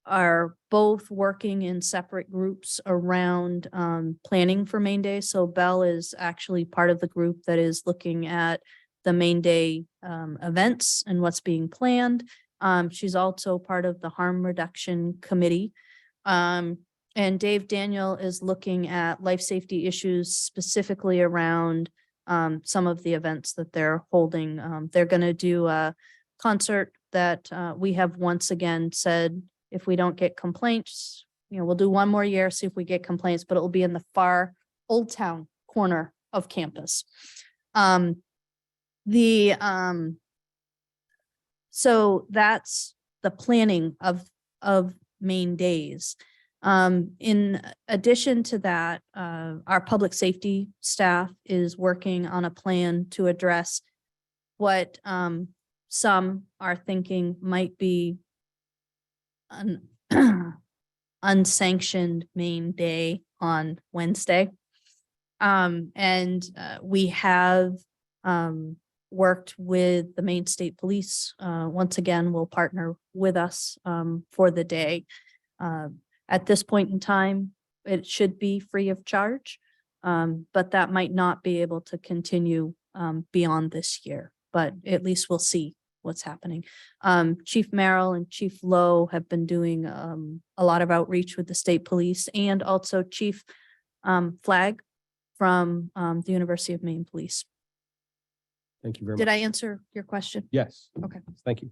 are both working in separate groups around planning for Main Day. So Bell is actually part of the group that is looking at the Main Day events and what's being planned. She's also part of the harm reduction committee. And Dave Daniel is looking at life safety issues specifically around some of the events that they're holding. They're going to do a concert that we have once again said, if we don't get complaints, we'll do one more year, see if we get complaints, but it will be in the far Old Town corner of campus. So that's the planning of Main Days. In addition to that, our public safety staff is working on a plan to address what some are thinking might be an unsanctioned Main Day on Wednesday. We have worked with the Maine State Police. Once again, will partner with us for the day. At this point in time, it should be free of charge, but that might not be able to continue beyond this year, but at least we'll see what's happening. Chief Merrill and Chief Lowe have been doing a lot of outreach with the state police and also Chief Flagg from the University of Maine Police. Thank you very much. Did I answer your question? Yes. Okay. Thank you.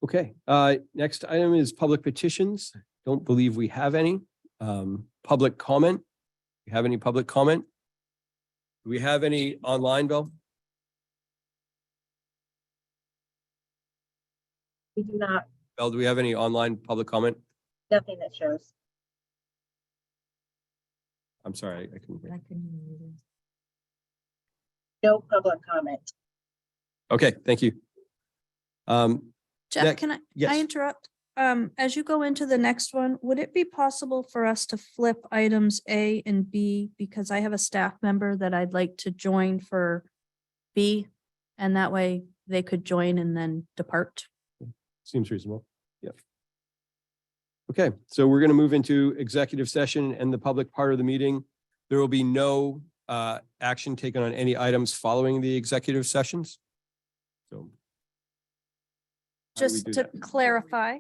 Okay, next item is public petitions. Don't believe we have any. Public comment. We have any public comment? Do we have any online, Bill? We do not, Bill, do we have any online public comment? nothing that shows. I'm sorry, I couldn't hear. No public comment. Okay, thank you. Jeff, Next- can I yes. interrupt? As you go into the next one, would it be possible for us to flip items A and B? Because I have a staff member that I'd like to join for B, and that way they could join and then depart. Seems reasonable. Yep. Okay, so we're going to move into executive session and the public part of the meeting. There will be no action taken on any items following the executive sessions. So. how do we Just do to that? clarify,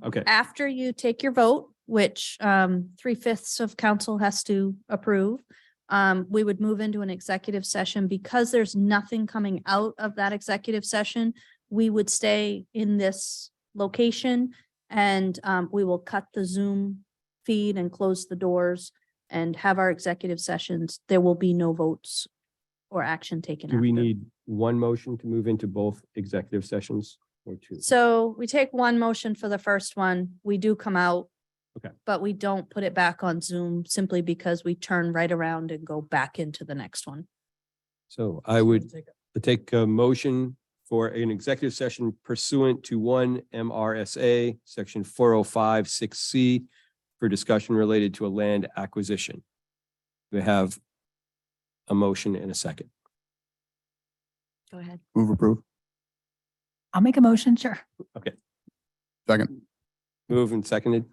Okay, after you take your vote, which 3/5 of council has to approve, we would move into an executive session. Because there's nothing coming out of that executive session, we would stay in this location and we will cut the Zoom feed and close the doors and have our executive sessions, there will be no votes or action taken. Do we after. need one motion to move into both executive sessions or two? So we take one motion for the first one, we do come out. Okay. But we don't put it back on Zoom simply because we turn right around and go back into the next one. So I would take a motion for an executive session pursuant to 1 MRSA, section 4056C for discussion related to a land acquisition. We have a motion and a second. Go ahead. Move approve. I'll make a motion, sure. Second. Moved and seconded.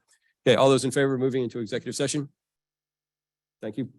Okay, all those in favor of moving into executive session? Thank you.